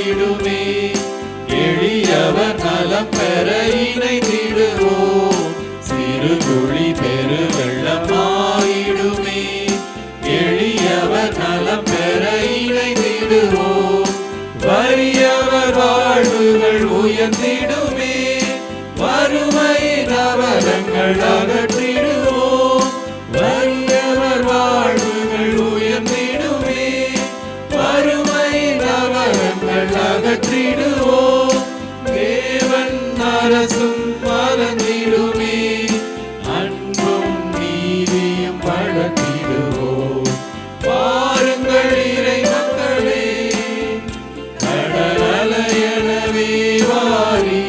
மாறிடுமே. எளியவர் நலம் பெற இணைந்திடுவோம், சிறு துளி பெரு வெள்ளமாயிடுமே. எளியவர் நலம் பெற இணைந்திடுவோம், வறியவர் வாழ்வுகள் உயர்ந்திடுமே. வறுமையின் அவலங்கள் அகற்றிடுவோம், வறியவர் வாழ்வுகள் உயர்ந்திடுமே. வறுமையின் அவலங்கள் அகற்றிடுவோம், தேவன் அரசும் மலர்ந்திடுமே. அன்பும் நீதியும் வளர்த்திடுவோம். வாருங்கள் இறை மக்களே, கடல் அலையெனவே வாரி.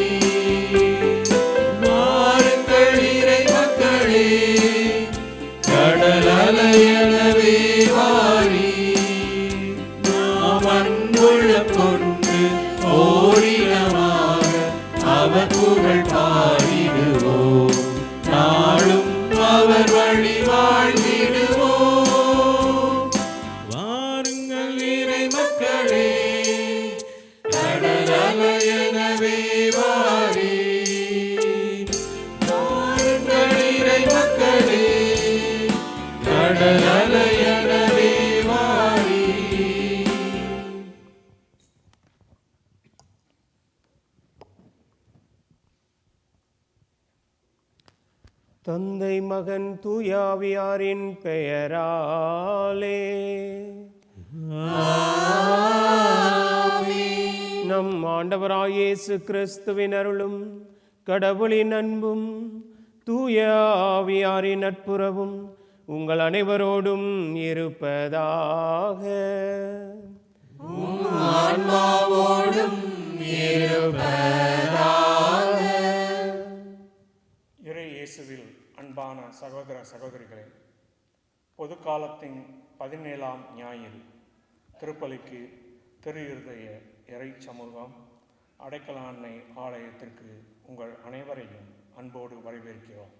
வாருங்கள் இறை மக்களே, கடல் அலையெனவே வாரி. நாம் அன்புள்ளம் கொண்டு ஓரிடமாக அவர் புகழ் பாடிடுவோம், நாளும் அவர் வழி வாழ்ந்திடுவோம். வாருங்கள் இறை மக்களே, கடல் அலையெனவே வாரி. வாருங்கள் இறை மக்களே, கடல் அலையெனவே வாரி. தந்தை மகன் தூயாவியாரின் பெயராலே நம் ஆண்டவராய் இயேசு கிறிஸ்துவின் அருளும் கடவுளின் அன்பும் தூயாவியாரின் நட்புறவும் உங்கள் அனைவரோடும் இருப்பதாக. ஆன்மாவோடும் இருப்பதாக. இறை இயேசுவில் அன்பான சகோதர சகோதரிகளே, பொது காலத்தின் 17ஆம் ஞாயிறு திருப்பலிக்கு திரு இருதய இறை சமூகம் அடைக்கல அன்னை ஆலயத்திற்கு உங்கள் அனைவரையும் அன்போடு வரவேற்கிறோம்.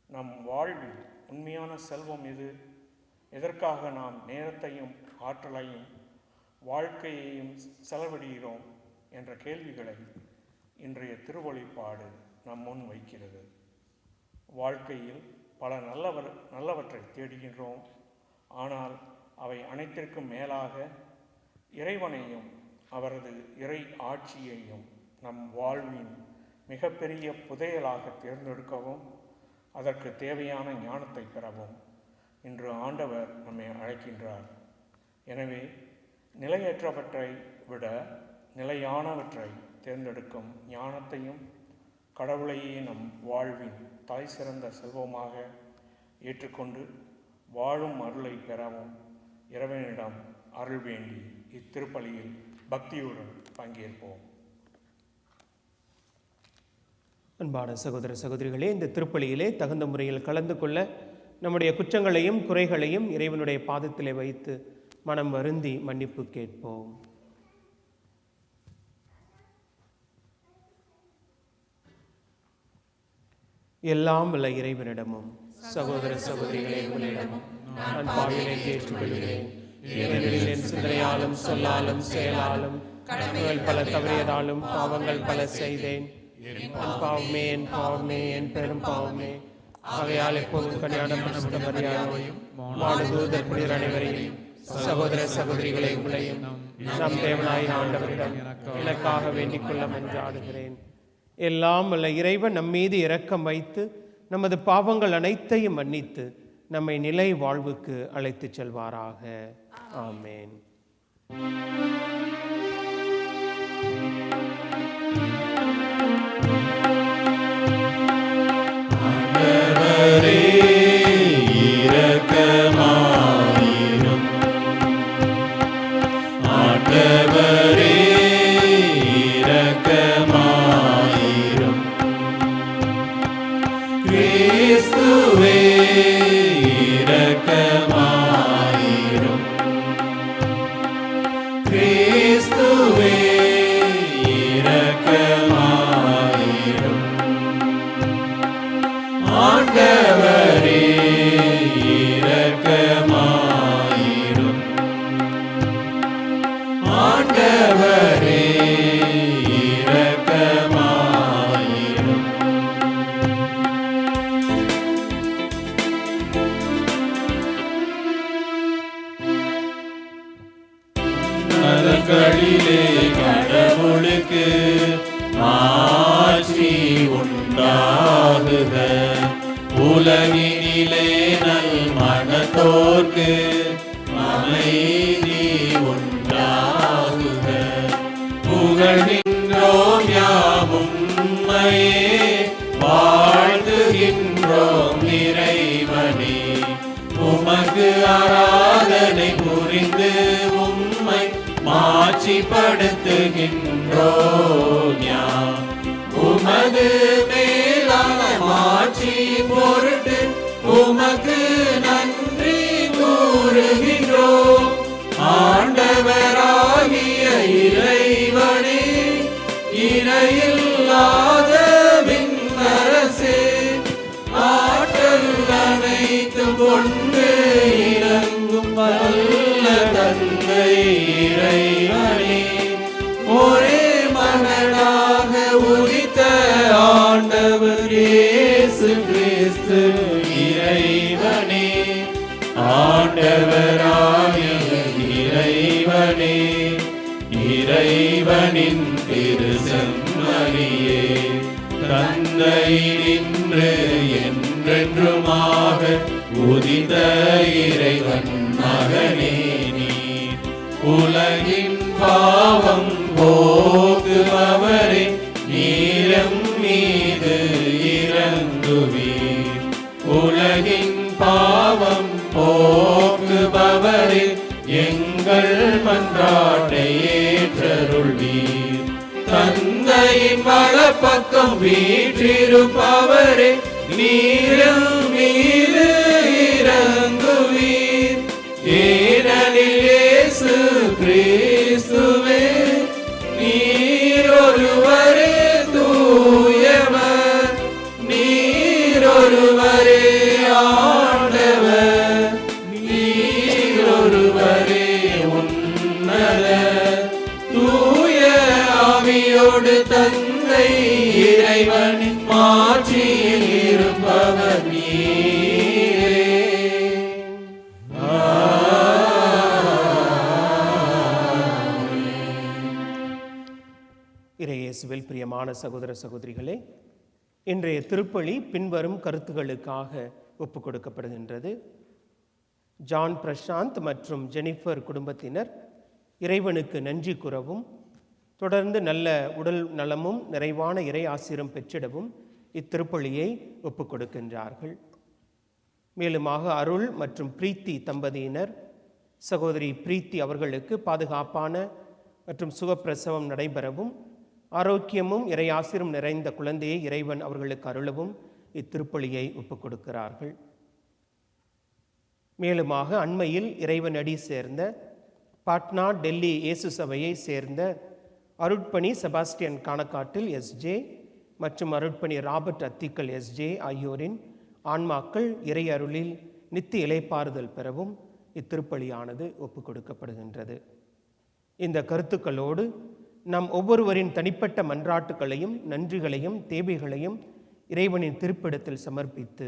நம் வாழ்வில் உண்மையான செல்வம் எது? எதற்காக நாம் நேரத்தையும் ஆற்றலையும் வாழ்க்கையையும் செலவிடுகிறோம் என்ற கேள்விகளை இன்றைய திருவழிபாடு நம் முன் வைக்கிறது. வாழ்க்கையில் பல நல்லவற்றை தேடுகின்றோம். ஆனால் அவை அனைத்திற்கும் மேலாக இறைவனையும் அவரது இறை ஆட்சியையும் நம் வாழ்வின் மிகப்பெரிய புதையலாக தேர்ந்தெடுக்கவும் அதற்கு தேவையான ஞானத்தை பெறவும் இன்று ஆண்டவர் நம்மை அழைக்கின்றார். எனவே நிலையற்றவற்றை விட நிலையானவற்றை தேர்ந்தெடுக்கும் ஞானத்தையும் கடவுளையே நம் வாழ்வின் தலை சிறந்த செல்வமாக ஏற்றுக்கொண்டு வாழும் அருளை பெறவும் இறைவனிடம் அருள் வேண்டி இத்திருப்பலியில் பக்தியுடன் பங்கேற்போம். அன்பான சகோதர சகோதரிகளே, இந்த திருப்பலியிலே தகுந்த முறையில் கலந்து கொள்ள நம்முடைய குற்றங்களையும் குறைகளையும் இறைவனுடைய பாதத்திலே வைத்து மனம் வருந்தி மன்னிப்பு கேட்போம். எல்லாம் வல்ல இறைவனிடமும் சகோதர சகோதரிகளே உங்களிடமும் நான் பாவிகளை ஏற்றுக்கொள்கிறேன். ஏனெனில் என் சிந்தனையாலும் சொல்லாலும் செயலாலும் கடமைகள் பல தவறியதாலும் பாவங்கள் பல செய்தேன். என் பாவமே என் பாவமே என் பெரும் பாவமே. ஆகையால் எப்போதும் கல்யாணம் மரியாதையும் மாடுதூதர் புனிதர் அனைவரையும் சகோதர சகோதரிகளை உங்களையும் நம் தேவனாய் ஆண்டவரிடம் எனக்காக வேண்டிக் கொள்ள மன்றாடுகிறேன். எல்லாம் வல்ல இறைவன் நம் மீது இரக்கம் வைத்து நமது பாவங்கள் அனைத்தையும் மன்னித்து நம்மை நிலை வாழ்வுக்கு அழைத்துச் செல்வாராக. ஆமேன். ஆண்டவரே இரக்கமாயிரும். ஆண்டவரே இரக்கமாயிரும். கிறிஸ்துவே இரக்கமாயிரும். கிறிஸ்து விண்ணிலே கடவுளுக்கு மாட்சி உண்டாகுக. உலகினிலே நல் மனத்தோர்க்கு அமைதி உண்டாகுக. புகழ்கின்றோம் யாவும் உம்மையே, வாழ்த்துகின்றோம் இறைவனே. உமக்கு ஆராதனை புரிந்து உம்மை மாட்சிப்படுத்துகின்றோம் யாம். உமது மேலான மாட்சி பொருட்டு உமக்கு நன்றி கூறுகின்றோம். ஆண்டவராகிய இறைவனே, இணையில்லாத விண்ணரசே, ஆற்றல் அனைத்தும் கொண்டு இறங்கும் வல்ல தந்தை இறைவனே, ஒரே மகனாக உதித்த ஆண்டவர் இயேசு கிறிஸ்து இறைவனே, ஆண்டவராகிய இறைவனே, இறைவனின் திரு செம்மறியே, தந்தையினின்று என்றென்றுமாக உதித்த இறைவன் மகனே நீர். உலகின் பாவம் போக்குபவரே, நீரம் மீது இறங்குவீர். உலகின் பாவம் போக்குபவரே, எங்கள் மன்றாட்டை ஏற்றருள்வீர். தந்தையின் வலப்பக்கம் வீற்றிருப்பவரே, நீரம் மீது இறங்குவீர். ஏனெனில் இயேசு கிறிஸ்துவே, நீர் ஒருவரே தூயவர், நீர் ஒருவரே ஆண்டவர், நீர் ஒருவரே உன்னதர். தூய ஆவியோடு தந்தை இறைவனின் மாட்சியில் இருப்பவர் நீரே. இறையேசுவில் பிரியமான சகோதர சகோதரிகளே, இன்றைய திருப்பலி பின்வரும் கருத்துகளுக்காக ஒப்புக் கொடுக்கப்படுகின்றது. ஜான் பிரசாந்த் மற்றும் ஜெனிஃபர் குடும்பத்தினர் இறைவனுக்கு நன்றி கூறவும், தொடர்ந்து நல்ல உடல் நலமும் நிறைவான இறை ஆசீர்வாதம் பெற்றிடவும் இத்திருப்பலியை ஒப்புக் கொடுக்கின்றார்கள். மேலுமாக அருள் மற்றும் பிரீத்தி தம்பதியினர், சகோதரி பிரீத்தி அவர்களுக்கு பாதுகாப்பான மற்றும் சுகப்பிரசவம் நடைபெறவும், ஆரோக்கியமும் இறை ஆசீர்வாதம் நிறைந்த குழந்தையை இறைவன் அவர்களுக்கு அருளவும் இத்திருப்பலியை ஒப்புக் கொடுக்கிறார்கள். மேலுமாக அண்மையில் இறைவன் அடி சேர்ந்த பாட்னா டெல்லி இயேசு சபையை சேர்ந்த அருட்பணி செபாஸ்டியன் காணக்காட்டில் எஸ்ஜே மற்றும் அருட்பணி ராபர்ட் அத்திக்கல் எஸ்ஜே ஆகியோரின் ஆன்மாக்கள் இறை அருளில் நித்திய இளைப்பாறுதல் பெறவும் இத்திருப்பலியானது ஒப்புக் கொடுக்கப்படுகின்றது. இந்த கருத்துக்களோடு நம் ஒவ்வொருவரின் தனிப்பட்ட மன்றாட்டுகளையும் நன்றிகளையும் தேவைகளையும் இறைவனின் திருப்பிடத்தில் சமர்ப்பித்து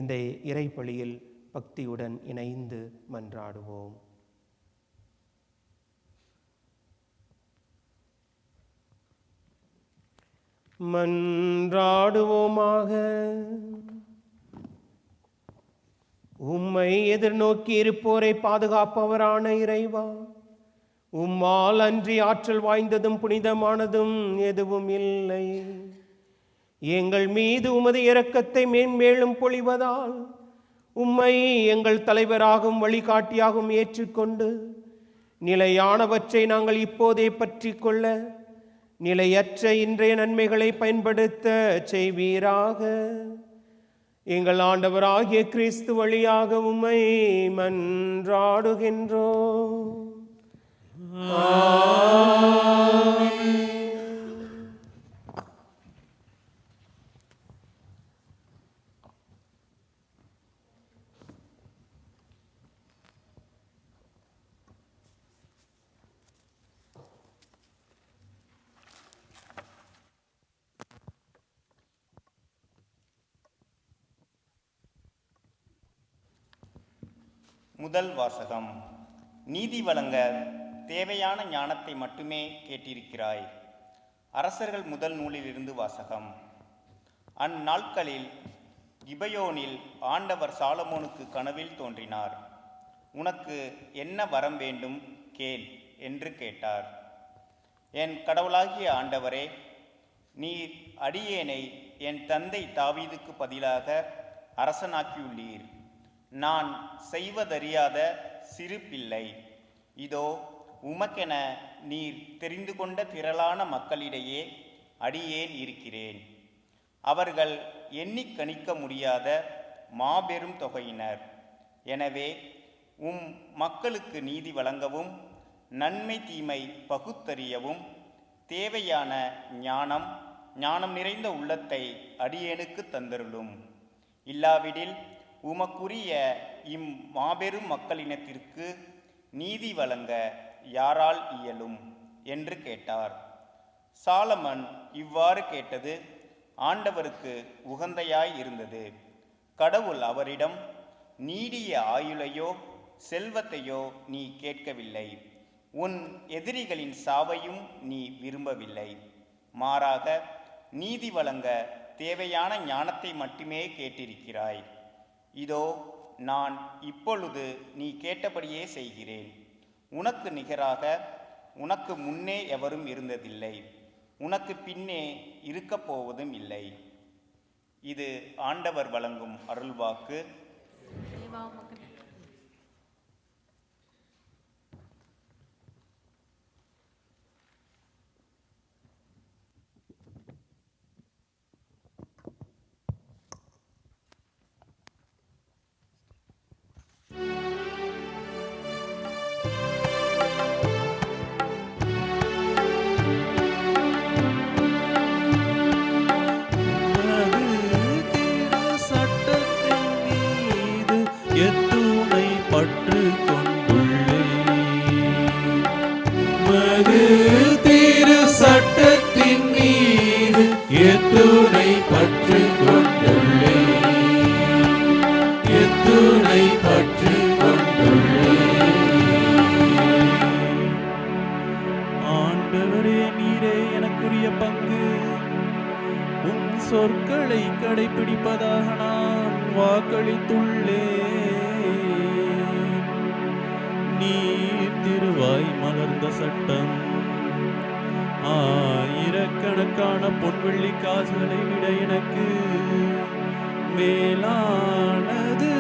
இந்த இறைப்பலியில் பக்தியுடன் இணைந்து மன்றாடுவோம். மன்றாடுவோமாக. உம்மை எதிர்நோக்கி இருப்போரை பாதுகாப்பவரான இறைவா, உம்மால் அன்றி ஆற்றல் வாய்ந்ததும் புனிதமானதும் எதுவும் இல்லை. எங்கள் மீது உமது இரக்கத்தை மேன்மேலும் பொழிவதால் உம்மை எங்கள் தலைவராகவும் வழிகாட்டியாகவும் ஏற்றுக்கொண்டு நிலையானவற்றை நாங்கள் இப்போதே பற்றி கொள்ள நிலையற்ற இன்றைய நன்மைகளை பயன்படுத்த செய்வீராக. எங்கள் ஆண்டவராகிய கிறிஸ்து வழியாக உம்மை மன்றாடுகின்றோம். முதல் வாசகம். நீதி வழங்க தேவையான ஞானத்தை மட்டுமே கேட்டிருக்கிறாய். அரசர்கள் முதல் நூலிலிருந்து வாசகம். அந்நாட்களில் கிபயோனில் ஆண்டவர் சாலமோனுக்கு கனவில் தோன்றினார். உனக்கு என்ன வரம் வேண்டும் கேள் என்று கேட்டார். என் கடவுளாகிய ஆண்டவரே, நீர் அடியேனை என் தந்தை தாவீதுக்கு பதிலாக அரசனாக்கியுள்ளீர். நான் செய்வதறியாத சிறு பிள்ளை. இதோ உமக்கென நீர் தெரிந்து கொண்ட திரளான மக்களிடையே அடியேன் இருக்கிறேன். அவர்கள் எண்ணிக் கணிக்க முடியாத மாபெரும் தொகையினர். எனவே உம் மக்களுக்கு நீதி வழங்கவும் நன்மை தீமை பகுத்தறியவும் தேவையான ஞானம் நிறைந்த உள்ளத்தை அடியேனுக்கு தந்தருளும். இல்லாவிடில் உமக்குரிய மாபெரும் மக்களினத்திற்கு நீதி வழங்க யாரால் இயலும் என்று கேட்டார். சாலமன் இவ்வாறு கேட்டது ஆண்டவருக்கு உகந்தையாய் இருந்தது. கடவுள் அவரிடம், நீடிய ஆயுளையோ செல்வத்தையோ நீ கேட்கவில்லை, உன் எதிரிகளின் சாவையும் நீ விரும்பவில்லை. மாறாக நீதி வழங்க தேவையான ஞானத்தை மட்டுமே கேட்டிருக்கிறாய். இதோ நான் இப்பொழுது நீ கேட்டபடியே செய்கிறேன். உனக்கு நிகராக உனக்கு முன்னே எவரும் இருந்ததில்லை, உனக்கு பின்னே இருக்கப் போவதும் இல்லை. இது ஆண்டவர் வழங்கும் அருள்வாக்கு. சொற்களை கடைபிடிப்பதாக நான் வாக்களித்துள்ளேன். நீர் திருவாய் மலர்ந்த சட்டம் ஆயிரக்கணக்கான பொன்வெள்ளி காசுகளை விட எனக்கு மேலானது.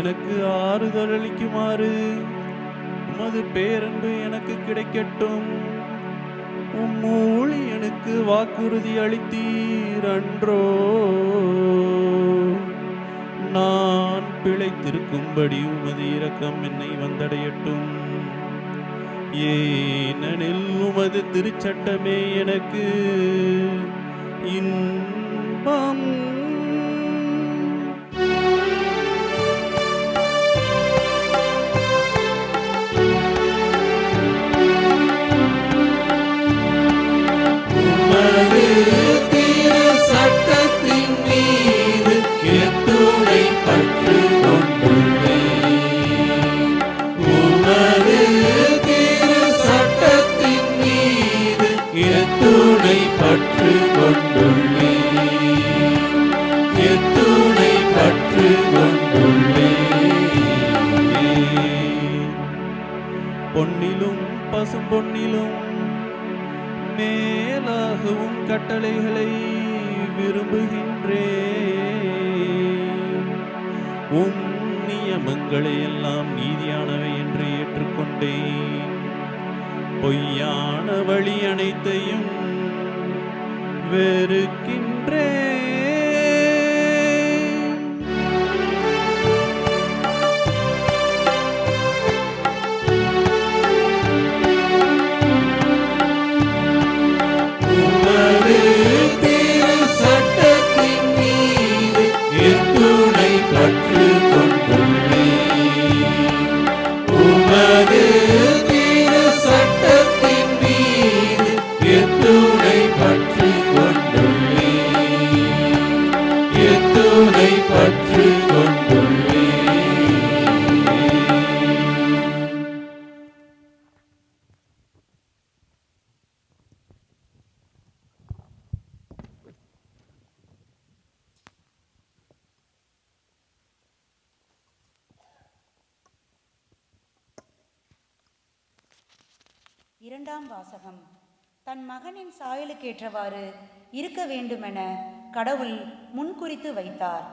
எனக்கு ஆறுதல் அளிக்குமாறு உமது பேரன்பு எனக்கு கிடைக்கட்டும். உம்மூழி எனக்கு வாக்குறுதி அளித்தீர் அன்றோ. நான் பிழைத்திருக்கும்படி உமது இரக்கம் என்னை வந்தடையட்டும். ஏனெனில் உமது திருச்சட்டமே எனக்கு இன்பம். பொன்னிலும் பசும்பொன்னிலும் மேலாகவும் கட்டளைகளை விரும்புகின்றேன். உம் நியமங்களை எல்லாம் நீதியானவை என்று ஏற்றுக்கொண்டேன். பொய்யான வழி அனைத்தையும் வெறுக்கின்றேன். உமது திரு சட்டத்தின் மீது எத்துணை பற்று கொண்டுள்ளேன், எத்துணை பற்று கொண்டுள்ளேன். இரண்டாம் வாசகம். தன் மகனின் சாயலுக்கேற்றவாறு இருக்க வேண்டுமென கடவுள் முன்குறித்து வைத்தார்.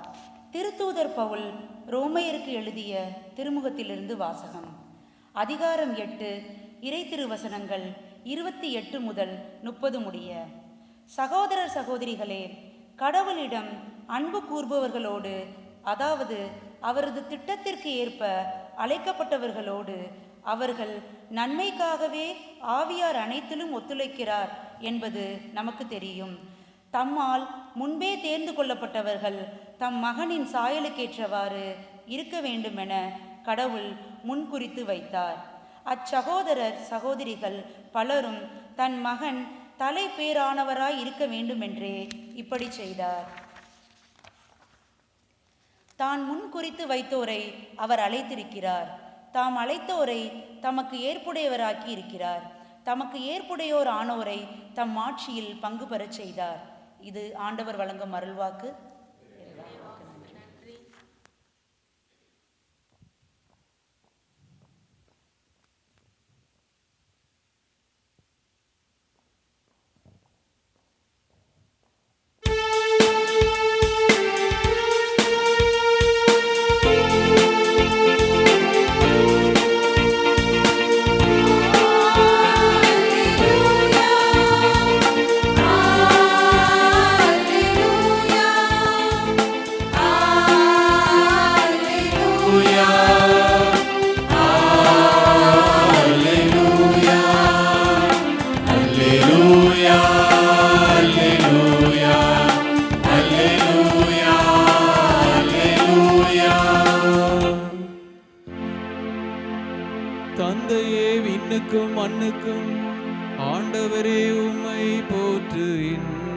திருத்தூதர் பவுல் ரோமையருக்கு எழுதிய திருமுகத்திலிருந்து வாசகம். அதிகாரம் 8, இறை திருவசனங்கள் 28 முதல் 30 முடிய. சகோதரர் சகோதரிகளே, கடவுளிடம் அன்பு கூர்பவர்களோடு, அதாவது அவரது திட்டத்திற்கு ஏற்ப அழைக்கப்பட்டவர்களோடு, அவர்கள் நன்மைக்காகவே ஆவியார் அனைத்திலும் ஒத்துழைக்கிறார் என்பது நமக்கு தெரியும். தம்மால் முன்பே தேர்ந்து கொள்ளப்பட்டவர்கள் தம் மகனின் சாயலுக்கேற்றவாறு இருக்க வேண்டுமென கடவுள் முன்குறித்து வைத்தார். அச்சகோதரர் சகோதரிகள் பலரும் தன் மகன் தலை பேரானவராய் இருக்க வேண்டுமென்றே இப்படி செய்தார். தான் முன்குறித்து வைத்தோரை அவர் அழைத்திருக்கிறார். தாம் அழைத்தோரை தமக்கு ஏற்புடையவராக்கி இருக்கிறார். தமக்கு ஏற்புடையோர் ஆனோரை தம் ஆட்சியில் பங்கு பெறச் செய்தார். இது ஆண்டவர் வழங்கும் அருள்வாக்கு. தந்தையே, விண்ணுக்கும் மண்ணுக்கும் ஆண்டவரே உம்மை போற்றுகின்றேன்.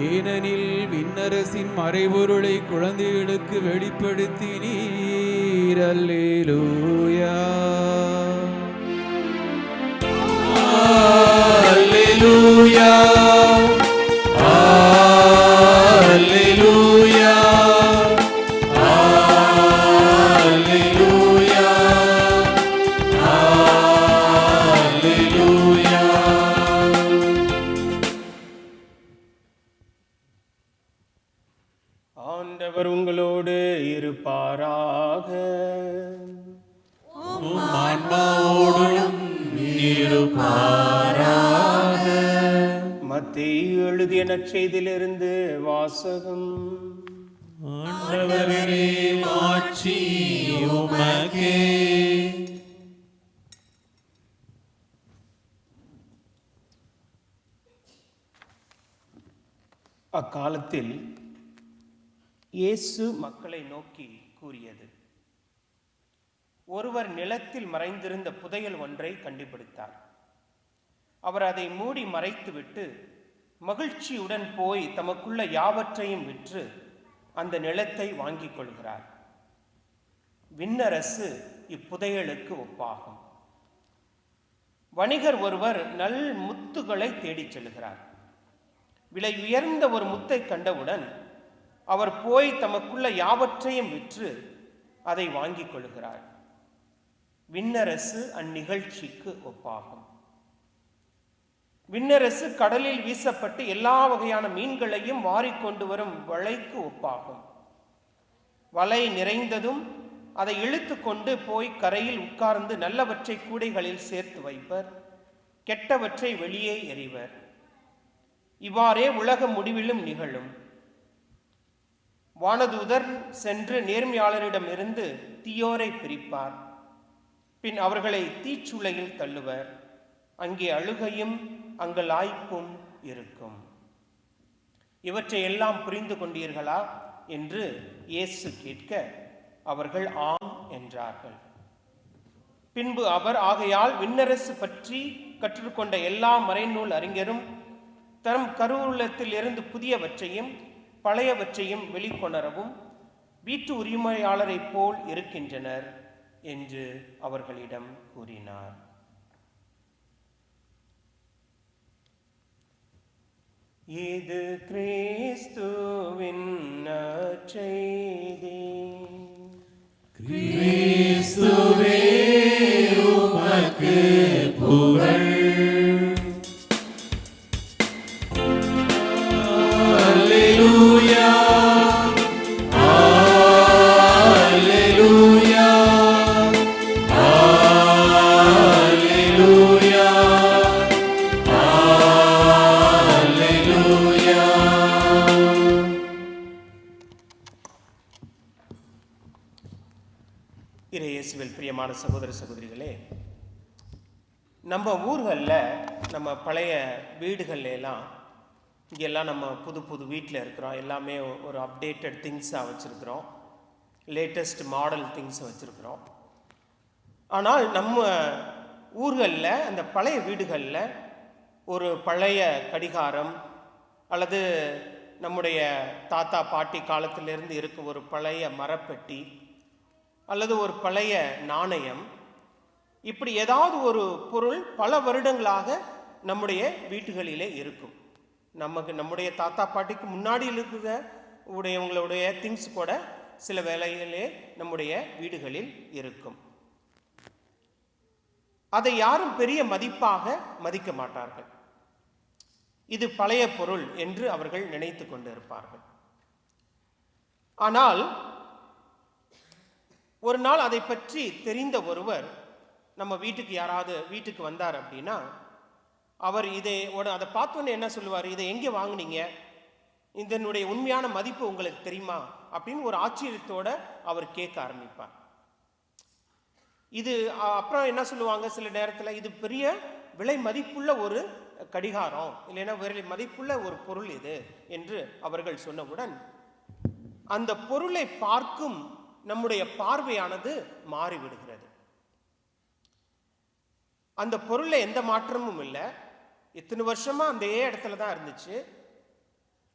ஏனெனில் விண்ணரசின் மறைபொருளை குழந்தைகளுக்கு வெளிப்படுத்தினீர். அல்லேலூயா, அல்லேலூயா, அல்லேலூயா, அல்லேலூயா, அல்லேலூயா. ஆண்டவர் உங்களோடு இருப்பாராக. உம் ஆன்மாவோடும் இருப்பாராக. மத்தேயு எழுதிய நற்செய்தியிலிருந்து வாசகம். ஆண்டவரே, மாட்சி உமக்கே. அக்காலத்தில் இயேசு மக்களை நோக்கி கூறியது: ஒருவர் நிலத்தில் மறைந்திருந்த புதையல் ஒன்றை கண்டுபிடித்தார். அவர் அதை மூடி மறைத்துவிட்டு மகிழ்ச்சியுடன் போய் தமக்குள்ள யாவற்றையும் விற்று அந்த நிலத்தை வாங்கிக் கொள்கிறார். விண்ணரசு இப்புதையலுக்கு ஒப்பாகும். வணிகர் ஒருவர் நல் முத்துகளை தேடிச் செல்கிறார். விலை உயர்ந்த ஒரு முத்தை கண்டவுடன் அவர் போய் தமக்குள்ள யாவற்றையும் விற்று அதை வாங்கிக் கொள்கிறார். விண்ணரசு அந்நிகழ்ச்சிக்கு ஒப்பாகும். விண்ணரசு கடலில் வீசப்பட்டு எல்லா வகையான மீன்களையும் வாரிக்கொண்டு வரும் வலைக்கு ஒப்பாகும். வலை நிறைந்ததும் அதை இழுத்து கொண்டு போய் கரையில் உட்கார்ந்து நல்லவற்றை கூடைகளில் சேர்த்து வைப்பர், கெட்டவற்றை வெளியே எறிவர். இவ்வாறே உலக முடிவிலும் நிகழும். வானதூதர் சென்று நேர்மையாளரிடமிருந்து தீயோரை பிரிப்பார். பின் அவர்களை தீச்சுளையில் தள்ளுவர். அங்கே அழுகையும் அங்கலாய்ப்பும் இருக்கும். இவற்றை எல்லாம் புரிந்து கொண்டீர்களா என்று இயேசு கேட்க அவர்கள் ஆம் என்றார்கள். பின்பு அவர், ஆகையால் விண்ணரசு பற்றி கற்றுக்கொண்ட எல்லா மறைநூல் அறிஞரும் தம் கருவூலத்தில் இருந்து புதியவற்றையும் பழையவற்றையும் வெளிக்கொணரவும் வீட்டு உரிமையாளரைப் போல் இருக்கின்றனர் என்று அவர்களிடம் கூறினார். இது கிறிஸ்துவின் நற்செய்தி. கிறிஸ்துவே உமக்கு புகழ். அல்லேலூயா, அல்லேலூயா, அல்லேலூயா, அல்லேலூயா. இயேசுவில் பிரியமான சகோதர சகோதரிகளே, நம்ம ஊர்களில், நம்ம பழைய வீடுகள்ல எல்லாம், இங்கெல்லாம் நம்ம புது புது வீட்டில் இருக்கிறோம், எல்லாமே ஒரு அப்டேட்டட் திங்ஸாக வச்சுருக்கிறோம், லேட்டஸ்ட் மாடல் திங்ஸை வச்சுருக்கிறோம். ஆனால் நம்ம ஊர்களில், அந்த பழைய வீடுகளில் ஒரு பழைய கடிகாரம் அல்லது நம்முடைய தாத்தா பாட்டி காலத்திலிருந்து இருக்க ஒரு பழைய மரப்பெட்டி அல்லது ஒரு பழைய நாணயம், இப்படி ஏதாவது ஒரு பொருள் பல வருடங்களாக நம்முடைய வீட்டுகளிலே இருக்கும். நம்முடைய தாத்தா பாட்டிக்கு முன்னாடி இருக்கிற உங்களுடைய திங்ஸ் கூட சில வேளையிலே நம்முடைய வீடுகளில் இருக்கும். அதை யாரும் பெரிய மதிப்பாக மதிக்க மாட்டார்கள். இது பழைய பொருள் என்று அவர்கள் நினைத்து கொண்டிருப்பார்கள். ஆனால் ஒரு நாள் அதை பற்றி தெரிந்த ஒருவர் நம்ம வீட்டுக்கு வந்தார் அப்படின்னா, அவர் அதை பார்த்தோன்னே என்ன சொல்லுவார், இதை எங்கே வாங்கினீங்க, இதனுடைய உண்மையான மதிப்பு உங்களுக்கு தெரியுமா அப்படின்னு ஒரு ஆச்சரியத்தோட அவர் கேட்க ஆரம்பிப்பார். இது அப்புறம் என்ன சொல்லுவாங்க, சில நேரத்தில் இது பெரிய விலை மதிப்புள்ள ஒரு கடிகாரம், இல்லைன்னா விலை மதிப்புள்ள ஒரு பொருள் இது என்று அவர்கள் சொன்னவுடன் அந்த பொருளை பார்க்கும் நம்முடைய பார்வையானது மாறிவிடுகிறது. அந்த பொருளில் எந்த மாற்றமும் இல்லை, இத்தனை வருஷமா அந்த இடத்துல தான் இருந்துச்சு.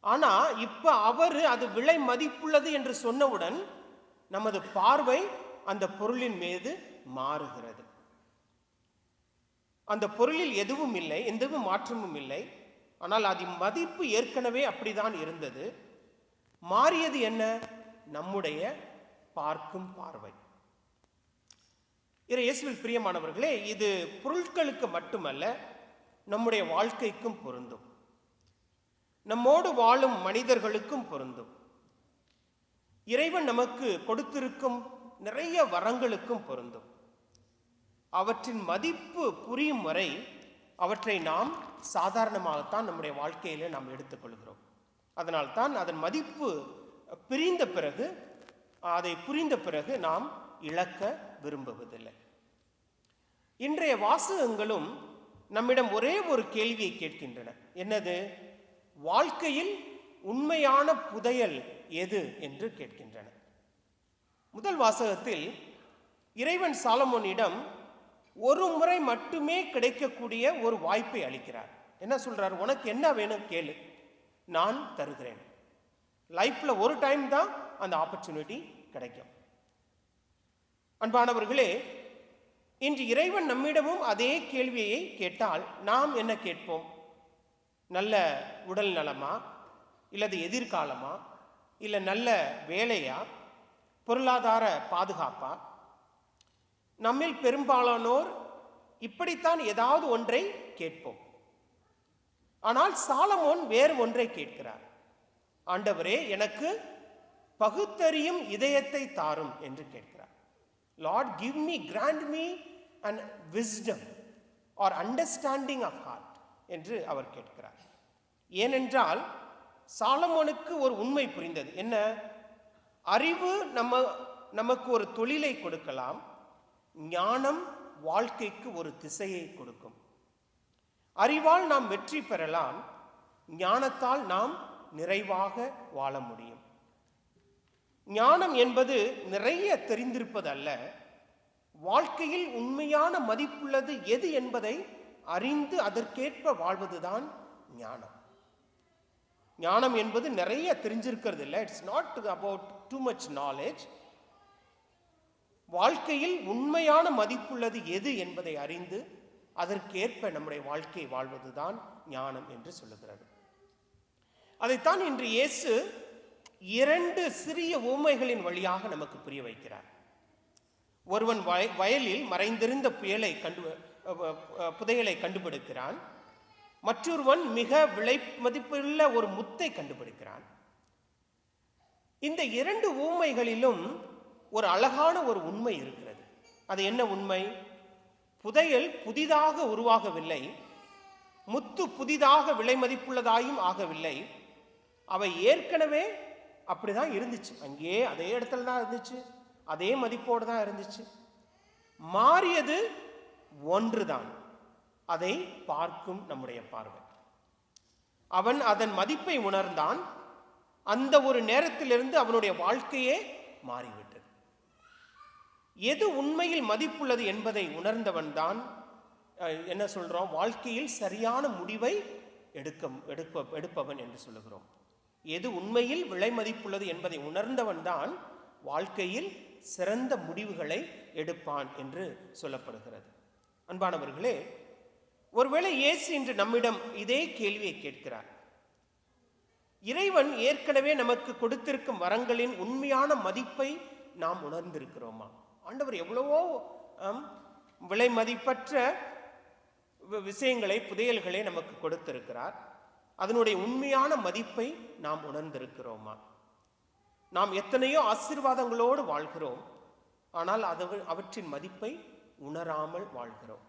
ஆனா இப்ப அவர் அது விலை மதிப்புள்ளது என்று சொன்னவுடன் நமது பார்வை அந்த பொருளின் மீது மாறுகிறது. அந்த பொருளில் எதுவும் இல்லை, எந்த மாற்றமும் இல்லை. ஆனால் அது மதிப்பு ஏற்கனவே அப்படிதான் இருந்தது. மாறியது என்ன? நம்முடைய பார்க்கும் பார்வை. இயேசுவில் பிரியமானவர்களே, இது பொருட்களுக்கு மட்டுமல்ல, நம்முடைய வாழ்க்கைக்கும் பொருந்தும், நம்மோடு வாழும் மனிதர்களுக்கும் பொருந்தும். இறைவன் நமக்கு கொடுத்திருக்கும் நிறைய வரங்களுக்கும் பொருந்தும். அவற்றின் மதிப்பு புரியும் வரை அவற்றை நாம் சாதாரணமாகத்தான் நம்முடைய வாழ்க்கையில நாம் எடுத்துக்கொள்கிறோம். அதனால்தான் அதன் மதிப்பு அதை புரிந்த பிறகு நாம் இழக்க விரும்புவதில்லை. இன்றைய வாசகங்களும் நம்மிடம் ஒரே ஒரு கேள்வியை கேட்கின்றன. என்னது? வாழ்க்கையில் உண்மையான புதையல் எது என்று கேட்கின்றன. முதல் வாசகத்தில் இறைவன் சாலமோனிடம் ஒரு முறை மட்டுமே கிடைக்கக்கூடிய ஒரு வாய்ப்பை அளிக்கிறார். என்ன சொல்றார்? உனக்கு என்ன வேணும் கேளு, நான் தருகிறேன். லைஃப்ல ஒரு டைம் தான் அந்த ஆப்பர்ச்சுனிட்டி கிடைக்கும். அன்பானவர்களே, இன்று இறைவன் நம்மிடமும் அதே கேள்வியை கேட்டால் நாம் என்ன கேட்போம்? நல்ல உடல் நலமா, இல்லது எதிர்காலமா, இல்லை நல்ல வேலையா, பொருளாதார பாதுகாப்பா? நம்மில் பெரும்பாலானோர் இப்படித்தான் ஏதாவது ஒன்றை கேட்போம். ஆனால் சாலமோன் வேறு ஒன்றை கேட்கிறார். ஆண்டவரே, எனக்கு பகுத்தறியும் இதயத்தை தாரும் என்று கேட்கிறார். Lord, give me, grant me an wisdom or understanding of heart என்று அவர் கேட்கிறார். ஏனென்றால் சாலமோனுக்கு ஒரு உண்மை புரிந்தது. என்ன? அறிவு நமக்கு ஒரு தொழிலை கொடுக்கலாம், ஞானம் வாழ்க்கைக்கு ஒரு திசையை கொடுக்கும். அறிவால் நாம் வெற்றி பெறலாம், ஞானத்தால் நாம் நிறைவாக வாழ முடியும். ஞானம் என்பது நிறைய தெரிந்திருப்பது அல்ல, வாழ்க்கையில் உண்மையான மதிப்புள்ளது எது என்பதை அறிந்து அதற்கேற்ப வாழ்வதுதான் ஞானம். ஞானம் என்பது நிறைய தெரிஞ்சிருக்கிறது இல்லை. It's not about too much knowledge. வாழ்க்கையில் உண்மையான மதிப்புள்ளது எது என்பதை அறிந்து அதற்கேற்ப நம்முடைய வாழ்க்கையை வாழ்வதுதான் ஞானம் என்று சொல்லுகிறது. அதைத்தான் இன்று இயேசு 2 சிறிய உவமைகளின் வழியாக நமக்கு புரிய வைக்கிறார். ஒருவன் வயலில் மறைந்திருந்த புதையலை கண்டுபிடிக்கிறான். மற்றொருவன் மிக விலை மதிப்புள்ள ஒரு முத்தை கண்டுபிடிக்கிறான். இந்த 2 உவமைகளிலும் ஒரு அழகான ஒரு உண்மை இருக்கிறது. அது என்ன உண்மை? புதையல் புதிதாக உருவாகவில்லை, முத்து புதிதாக விலை மதிப்புள்ளதாயும் ஆகவில்லை. அவை ஏற்கனவே அப்படிதான் இருந்துச்சு, அங்கேயே அதே இடத்துல தான் இருந்துச்சு, அதே மதிப்போடு தான் இருந்துச்சு. மாறியது ஒன்றுதான், அதை பார்க்கும் நம்முடைய பார்வை. அவன் அதன் மதிப்பை உணர்ந்தான். அந்த ஒரு நேரத்திலிருந்து அவனுடைய வாழ்க்கையே மாறிவிட்டது. எது உண்மையில் மதிப்புள்ளது என்பதை உணர்ந்தவன் தான் என்ன சொல்றோம், வாழ்க்கையில் சரியான முடிவை எடுப்பவன் என்று சொல்லுகிறோம். எது உண்மையில் விலை மதிப்புள்ளது என்பதை உணர்ந்தவன் தான் வாழ்க்கையில் சிறந்த முடிவுகளை எடுப்பான் என்று சொல்லப்படுகிறது. அன்பானவர்களே, ஒருவேளை இயேசு இன்று நம்மிடம் இதே கேள்வியை கேட்கிறார். இறைவன் ஏற்கனவே நமக்கு கொடுத்திருக்கும் வரங்களின் உண்மையான மதிப்பை நாம் உணர்ந்திருக்கிறோமா? ஆண்டவர் எவ்வளவோ விலை மதிப்பற்ற விஷயங்களை, புதையல்களை நமக்கு கொடுத்திருக்கிறார். அதனுடைய உண்மையான மதிப்பை நாம் உணர்ந்திருக்கிறோமா? நாம் எத்தனையோ ஆசீர்வாதங்களோடு வாழ்கிறோம், ஆனால் அவற்றின் மதிப்பை உணராமல் வாழ்கிறோம்.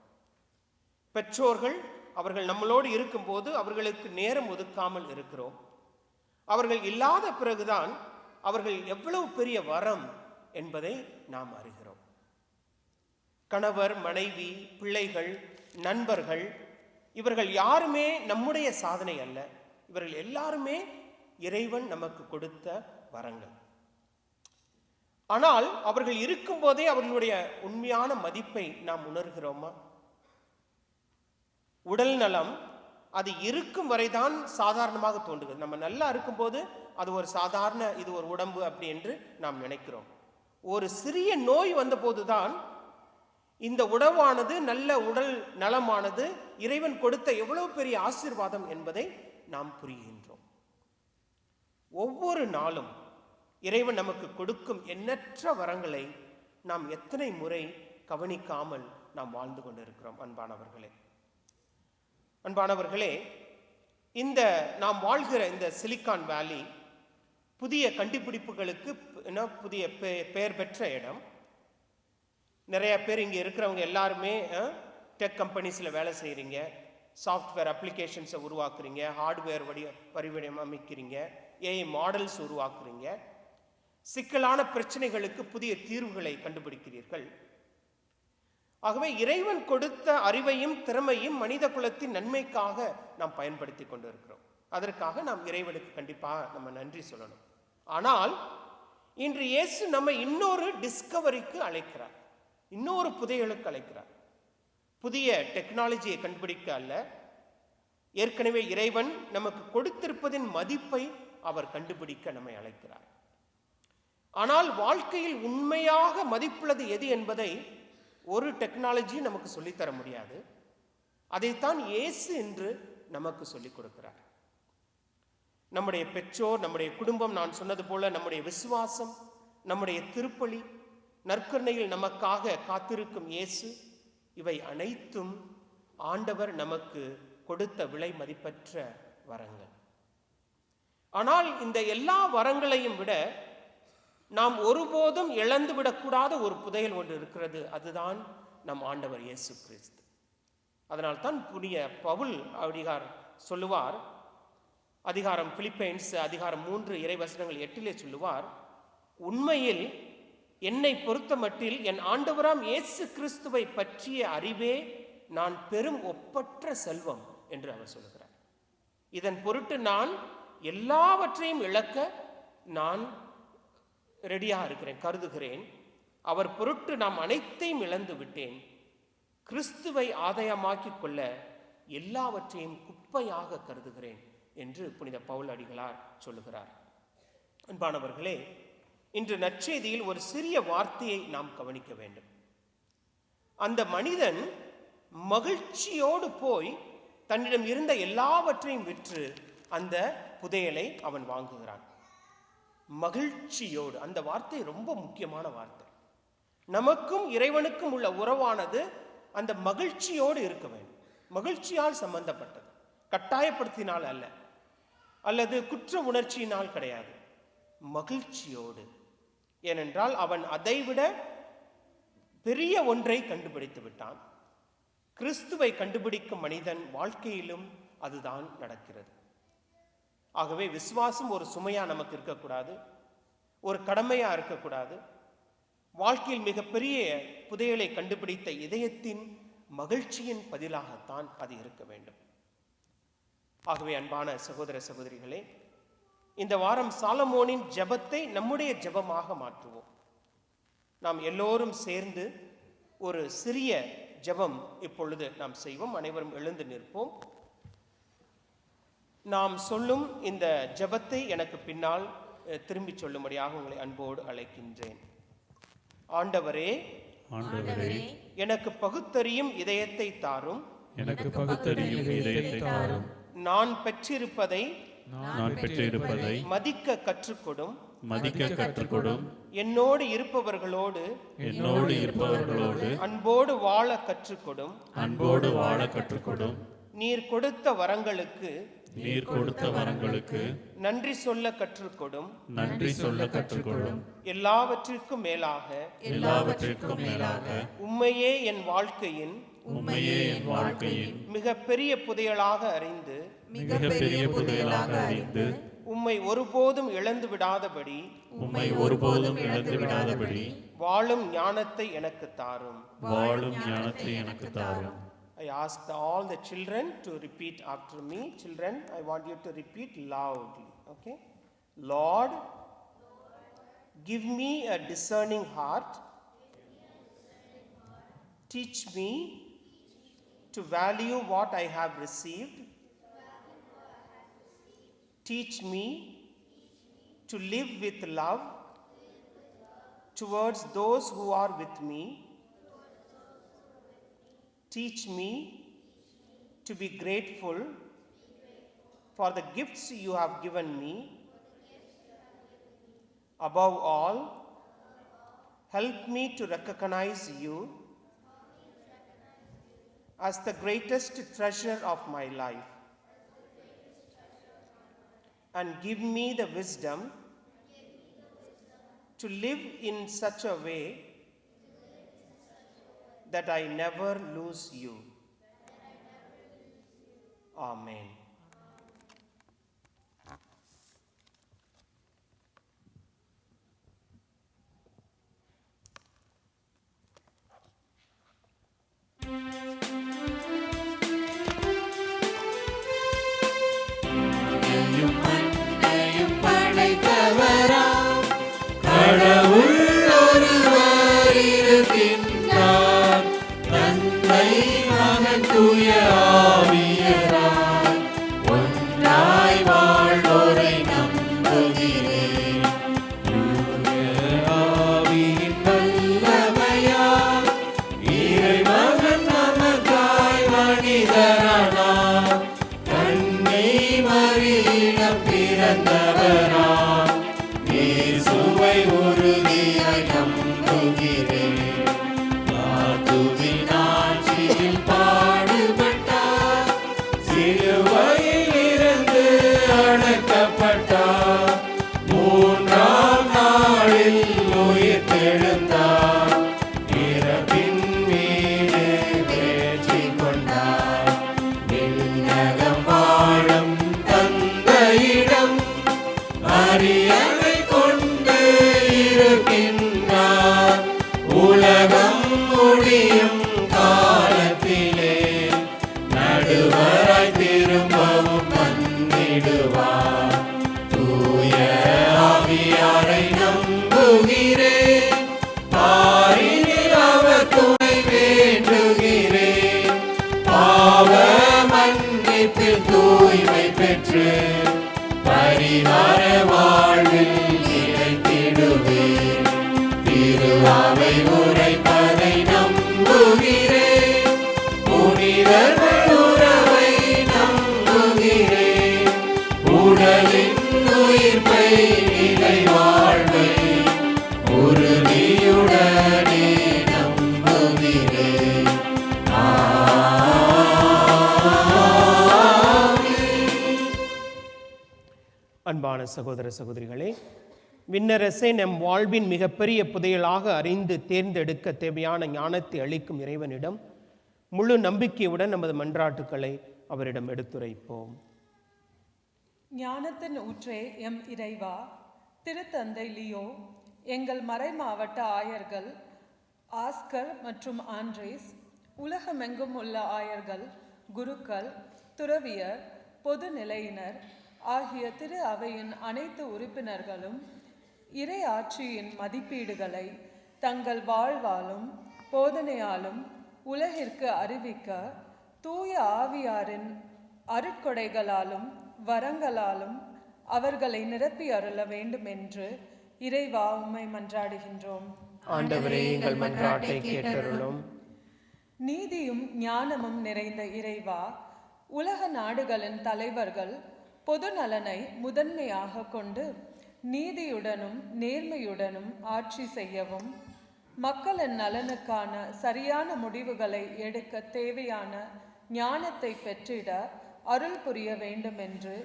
பெற்றோர்கள் அவர்கள் நம்மளோடு இருக்கும்போது அவர்களுக்கு நேரம் ஒதுக்காமல் இருக்கிறோம். அவர்கள் இல்லாத பிறகுதான் அவர்கள் எவ்வளவு பெரிய வரம் என்பதை நாம் அறிகிறோம். கணவர், மனைவி, பிள்ளைகள், நண்பர்கள், இவர்கள் யாருமே நம்முடைய சாதனை அல்ல. இவர்கள் எல்லாருமே இறைவன் நமக்கு கொடுத்த வரங்கள். ஆனால் அவர்கள் இருக்கும் போதே அவர்களுடைய உண்மையான மதிப்பை நாம் உணர்கிறோமா? உடல் நலம் அது இருக்கும் வரைதான் சாதாரணமாக தோன்றுகிறது. நம்ம நல்லா இருக்கும்போது அது ஒரு சாதாரண, இது ஒரு உடம்பு அப்படி என்று நாம் நினைக்கிறோம். ஒரு சிறிய நோய் வந்த போதுதான் இந்த உடவானது, நல்ல உடல் நலமானது இறைவன் கொடுத்த எவ்வளவு பெரிய ஆசீர்வாதம் என்பதை நாம் புரிகின்றோம். ஒவ்வொரு நாளும் இறைவன் நமக்கு கொடுக்கும் எண்ணற்ற வரங்களை நாம் எத்தனை முறை கவனிக்காமல் நாம் வாழ்ந்து கொண்டிருக்கிறோம்? அன்பானவர்களே, இந்த நாம் வாழ்கிற இந்த சிலிக்கான் வேலி புதிய கண்டுபிடிப்புகளுக்கு புதிய பெயர் பெற்ற இடம். நிறைய பேர் இங்கே இருக்கிறவங்க எல்லாருமே டெக் கம்பெனிஸில் வேலை செய்கிறீங்க, சாஃப்ட்வேர் அப்ளிகேஷன்ஸை உருவாக்குறீங்க, ஹார்ட்வேர் வடிவமைக்கிறீங்க, ஏஐ மாடல்ஸ் உருவாக்குறீங்க, சிக்கலான பிரச்சனைகளுக்கு புதிய தீர்வுகளை கண்டுபிடிக்கிறீர்கள். ஆகவே இறைவன் கொடுத்த அறிவையும் திறமையும் மனித குலத்தின் நன்மைக்காக நாம் பயன்படுத்தி கொண்டு இருக்கிறோம். அதற்காக நாம் இறைவனுக்கு கண்டிப்பாக நம்ம நன்றி சொல்லணும். ஆனால் இன்று இயேசு நம்ம இன்னொரு டிஸ்கவரிக்கு அழைக்கிறார், இன்னொரு புதையலுக்கு அழைக்கிறார். புதிய டெக்னாலஜியை கண்டுபிடிக்க அல்ல, ஏற்கனவே இறைவன் நமக்கு கொடுத்திருப்பதின் மதிப்பை அவர் கண்டுபிடிக்க நம்மை அழைக்கிறார். ஆனால் வாழ்க்கையில் உண்மையாக மதிப்புள்ளது எது என்பதை ஒரு டெக்னாலஜி நமக்கு சொல்லித்தர முடியாது. அதைத்தான் இயேசு என்று நமக்கு சொல்லிக் கொடுக்கிறார். நம்முடைய பெற்றோர், நம்முடைய குடும்பம், நான் சொன்னது போல நம்முடைய விசுவாசம், நம்முடைய திருப்பலி, நற்கருணையில் நமக்காக காத்திருக்கும் இயேசு, இவை அனைத்தும் ஆண்டவர் நமக்கு கொடுத்த விலை மதிப்பற்ற வரங்கள். ஆனால் இந்த எல்லா வரங்களையும் விட நாம் ஒருபோதும் இழந்து விடக்கூடாத ஒரு புதையல் ஒன்று இருக்கிறது. அதுதான் நம் ஆண்டவர் இயேசு கிறிஸ்து. அதனால் தான் புனித பவுல் சொல்லுவார், அதிகாரம் பிலிப்பைன்ஸ் அதிகாரம் 3 இறைவசனங்கள் 8 சொல்லுவார், உண்மையில் என்னை பொறுத்த மட்டில் என் ஆண்டவராம் இயேசு கிறிஸ்துவை பற்றிய அறிவே நான் பெரும் ஒப்பற்ற செல்வம் என்று அவர் சொல்லுகிறார். இதன் பொருட்டு நான் எல்லாவற்றையும் இழக்க நான் ரெடியாக இருக்கிறேன், கருதுகிறேன். அவர் பொருட்டு நாம் அனைத்தையும் இழந்து விட்டேன். கிறிஸ்துவை ஆதாயமாக்கிக் கொள்ள எல்லாவற்றையும் குப்பையாக கருதுகிறேன் என்று புனித பவுல் அடிகளார் சொல்லுகிறார். அன்பானவர்களே, இன்று நற்செய்தியில் ஒரு சிறிய வார்த்தையை நாம் கவனிக்க வேண்டும். அந்த மனிதன் மகிழ்ச்சியோடு போய் தன்னிடம் இருந்த எல்லாவற்றையும் விற்று அந்த புதையலை அவன் வாங்குகிறான். மகிழ்ச்சியோடு, அந்த வார்த்தை ரொம்ப முக்கியமான வார்த்தை. நமக்கும் இறைவனுக்கும் உள்ள உறவானது அந்த மகிழ்ச்சியோடு இருக்க வேண்டும். மகிழ்ச்சியால் சம்பந்தப்பட்டது, கட்டாயப்படுத்தினால் அல்ல, அல்லது குற்ற உணர்ச்சியினால் கிடையாது. மகிழ்ச்சியோடு. ஏனென்றால் அவன் அதைவிட பெரிய ஒன்றை கண்டுபிடித்து விட்டான். கிறிஸ்துவை கண்டுபிடிக்கும் மனிதன் வாழ்க்கையிலும் அதுதான் நடக்கிறது. ஆகவே விசுவாசம் ஒரு சுமையா நமக்கு இருக்கக்கூடாது, ஒரு கடமையா இருக்கக்கூடாது. வாழ்க்கையில் மிகப்பெரிய புதையலை கண்டுபிடித்த இதயத்தின் மகிழ்ச்சியின் பதிலாகத்தான் அது இருக்க வேண்டும். ஆகவே அன்பான சகோதர சகோதரிகளே, இந்த வாரம் சாலமோனின் ஜெபத்தை நம்முடைய ஜெபமாக மாற்றுவோம். நாம் எல்லோரும் சேர்ந்து ஒரு சிறிய ஜெபம் இப்பொழுது நாம் செய்வோம். அனைவரும் எழுந்து நிற்போம். நாம் சொல்லும் இந்த ஜெபத்தை எனக்கு பின்னால் திரும்பி சொல்லும்படியாக உங்களை அன்போடு அழைக்கின்றேன். ஆண்டவரே, எனக்கு பகுத்தறியும் இதயத்தை தாரும். எனக்கு பகுத்தறியும் இதயத்தை தாரும். நான் பெற்றிருப்பதை மதிக்க கற்றுக்கொடும். என்னோடு இருப்பவர்களோடு அன்போடு வாழ கற்றுக்கொடும். நீர் கொடுத்த வரங்களுக்கு நன்றி சொல்ல கற்றுக்கொடும். எல்லாவற்றிற்கும் மேலாக உம்மையே என் வாழ்க்கையின் மிகப்பெரிய புதையலாக அறிந்து உம்மை ஒருபோதும் இழந்து விடாதபடி வாழும் ஞானத்தை எனக்கு தாரும். I ask all the children to repeat after me. Children, I want you to repeat loudly. Okay? Lord, give me a discerning heart. Teach me to value what I have received. Teach me to live with love towards those who are with me. Teach me to be grateful for the gifts you have given me. Above all, help me to recognize you as the greatest treasure of my life, and give me the wisdom to live in such a way that I never lose you. Amen. திரும்பவும் தூய ஆவியாரை நம்புகிறேன். பெற்று பரிகார வாழ்வில் நிலைத்திடுவேன். திரு அவை உரைப்பதை நம்புகிறேன். புனிதர்கள் உறவை நம்புகிறேன். உடலின் உயிர்ப்பை நிலை வாழ்வை உறுதியுடனே நம்புகிறேன். அன்பான சகோதர சகோதரிகளே, விண்ணரசை நம் வாழ்வின் மிகப்பெரிய புதையலாக அறிந்து தேர்ந்தெடுக்க தேவையான ஞானத்தை அளிக்கும் இறைவனிடம் முழு நம்பிக்கையுடன் நமது மன்றாட்டுக்களை அவரிடம் எடுத்துரைப்போம். ஞானத்தின் ஊற்றே எம் இறைவா, திருத்தந்தை லியோ, எங்கள் மறை மாவட்ட ஆயர்கள் ஆஸ்கர் மற்றும் ஆண்ட்ரேஸ், உலகமெங்கும் உள்ள ஆயர்கள், குருக்கள், துறவியர், பொது நிலையினர் ஆகிய திரு அவையின் அனைத்து உறுப்பினர்களும் இறை ஆட்சியின் மதிப்பீடுகளை தங்கள் வாழ்வாலும் போதனையாலும் உலகிற்கு அறிவிக்க தூய ஆவியாரின் அருட்கொடைகளாலும் வரங்களாலும் அவர்களை நிரப்பி அருள வேண்டும் என்று இறைவா உம்மை மன்றாடுகின்றோம். ஆண்டவரே, எங்கள் மன்றாட்டை கேட்டருளும். நீதியும் ஞானமும் நிறைந்த இறைவா, உலக நாடுகளின் தலைவர்கள் பொது நலனை முதன்மையாக கொண்டு நீதியுடனும் நேர்மையுடனும் ஆட்சி செய்யவும் மக்களின் நலனுக்கான சரியான முடிவுகளை எடுக்க தேவையான ஞானத்தை பெற்றிட அருள் புரிய வேண்டும் என்று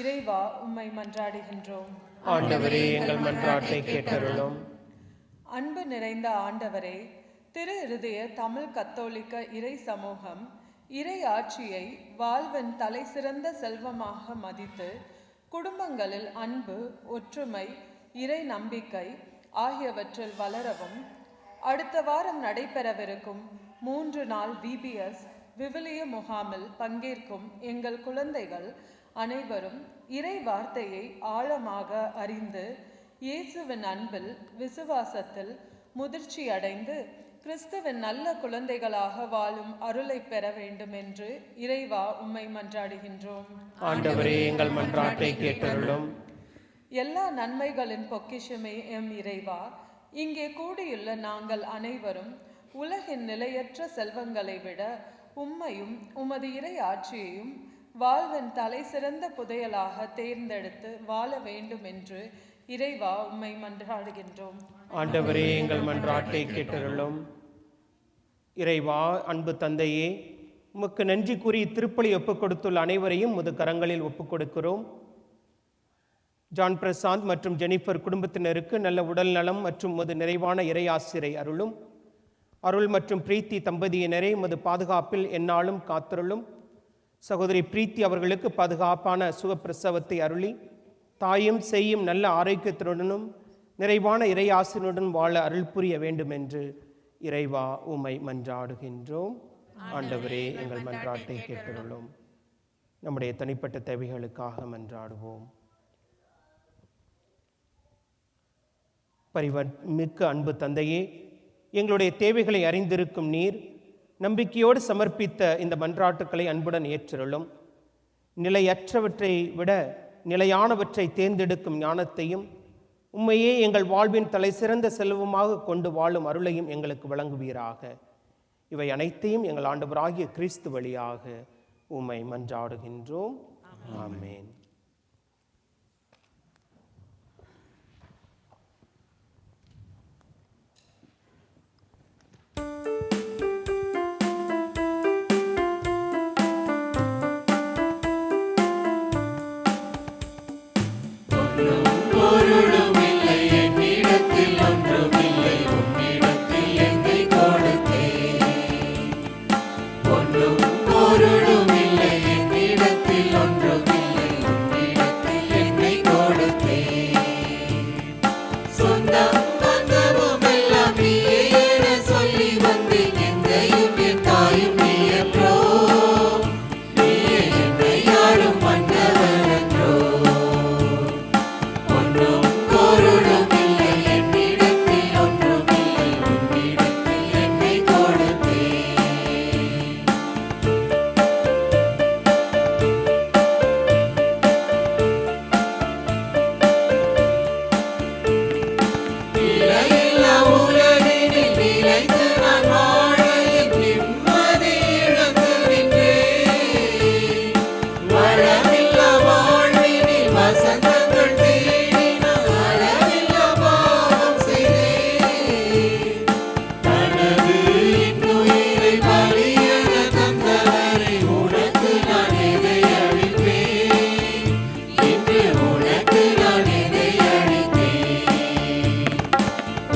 இறைவா உம்மை மன்றாடுகின்றோம். ஆண்டவரே, எங்கள் மன்றாட்டை கேட்டருளும். அன்பு நிறைந்த ஆண்டவரே, திரு இருதய தமிழ் கத்தோலிக்க இறை சமூகம் இறை ஆட்சியை வாழ்வின் தலை சிறந்த செல்வமாக மதித்து குடும்பங்களில் அன்பு, ஒற்றுமை, இறை நம்பிக்கை ஆகியவற்றில் வளரவும் அடுத்த வாரம் நடைபெறவிருக்கும் 3 நாள் VBS விவிலிய முகாமில் பங்கேற்கும் எங்கள் குழந்தைகள் அனைவரும் இறை வார்த்தையை ஆழமாக அறிந்து இயேசுவின் அன்பில் விசுவாசத்தில் முதிர்ச்சி அடைந்து கிறிஸ்துவின் நல்ல குழந்தைகளாக வாழும் அருளை பெற வேண்டும் என்று இறைவா உம்மை மன்றாடுகின்றோம். ஆண்டவரே, எங்கள் மன்றாட்டை கேட்டருளும். எல்லா நன்மைகளின் பொக்கிஷமே எம் இறைவா, இங்கே கூடியுள்ள நாங்கள் அனைவரும் உலகின் நிலையற்ற செல்வங்களை விட உம்மையும் உமது இறை ஆட்சியையும் வாழ்வின் தலை சிறந்த புதையலாக தேர்ந்தெடுத்து வாழ வேண்டும் என்று இறைவா உம்மை மன்றாடுகின்றோம். ஆண்டவரே, எங்கள் மன்றாட்டை கேட்டருளும். இறைவா, அன்பு தந்தையே, உமக்கு நன்றி கூறி திருப்பலி ஒப்புக் கொடுத்துள்ள அனைவரையும் முது கரங்களில் ஒப்புக் கொடுக்கிறோம். ஜான் பிரசாந்த் மற்றும் ஜெனிஃபர் குடும்பத்தினருக்கு நல்ல உடல் நலம் மற்றும் முது நிறைவான இறை ஆசிரை அருளும். அருள் மற்றும் பிரீத்தி தம்பதியினரை முது பாதுகாப்பில் எந்நாளும் காத்தருளும். சகோதரி பிரீத்தி அவர்களுக்கு பாதுகாப்பான சுகப்பிரசவத்தை அருளி தாயும் செய்யும் நல்ல ஆரோக்கியத்துடனும் நிறைவான இறை ஆசிரியனுடன் வாழ அருள் புரிய வேண்டும் என்று இறைவா உம்மை மன்றாடுகின்றோம். ஆண்டவரே, எங்கள் மன்றாட்டை கேட்டருளும். நம்முடைய தனிப்பட்ட தேவைகளுக்காக மன்றாடுவோம். மிக்க அன்பு தந்தையே, எங்களுடைய தேவைகளை அறிந்திருக்கும் நீர் நம்பிக்கையோடு சமர்ப்பித்த இந்த மன்றாட்டுக்களை அன்புடன் ஏற்றருளும். நிலையற்றவற்றை விட நிலையானவற்றை தேர்ந்தெடுக்கும் ஞானத்தையும் உம்மையே எங்கள் வாழ்வின் தலை சிறந்த செல்வமாக கொண்டு வாழும் அருளையும் எங்களுக்கு வழங்குவீராக. இவை அனைத்தையும் எங்கள் ஆண்டவராகிய கிறிஸ்து வழியாக உம்மை மன்றாடுகின்றோம். ஆமென். பொருளும் இல்லை என்னிடத்தில் ஒன்றுமில்லை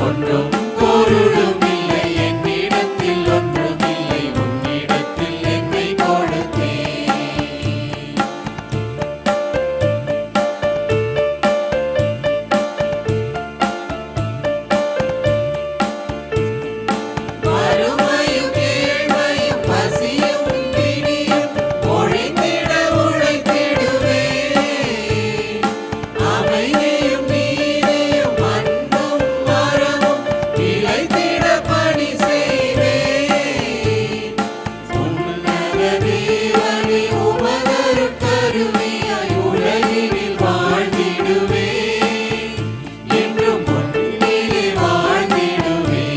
ஒன்றும் பொருளும் இல்லை என்னிடத்தில் ஒன்றுமில்லை உன்னிடத்தில் என்னை கொடுத்தேன். வறுமையும் ஏழ்மையும் பசியும் பிணியும் ஒழிந்திட உழைத்திடுவேன். அமைதியும் நீதியும் அன்பும் மரமும் நிலைத்திட பணி செய்வேன். உன்னத தேவனே உமதருட் கருவியாய் உலகினில் வாழ்ந்திடுவேன். என்றும் உன்னிலே வாழ்ந்திடுவேன்.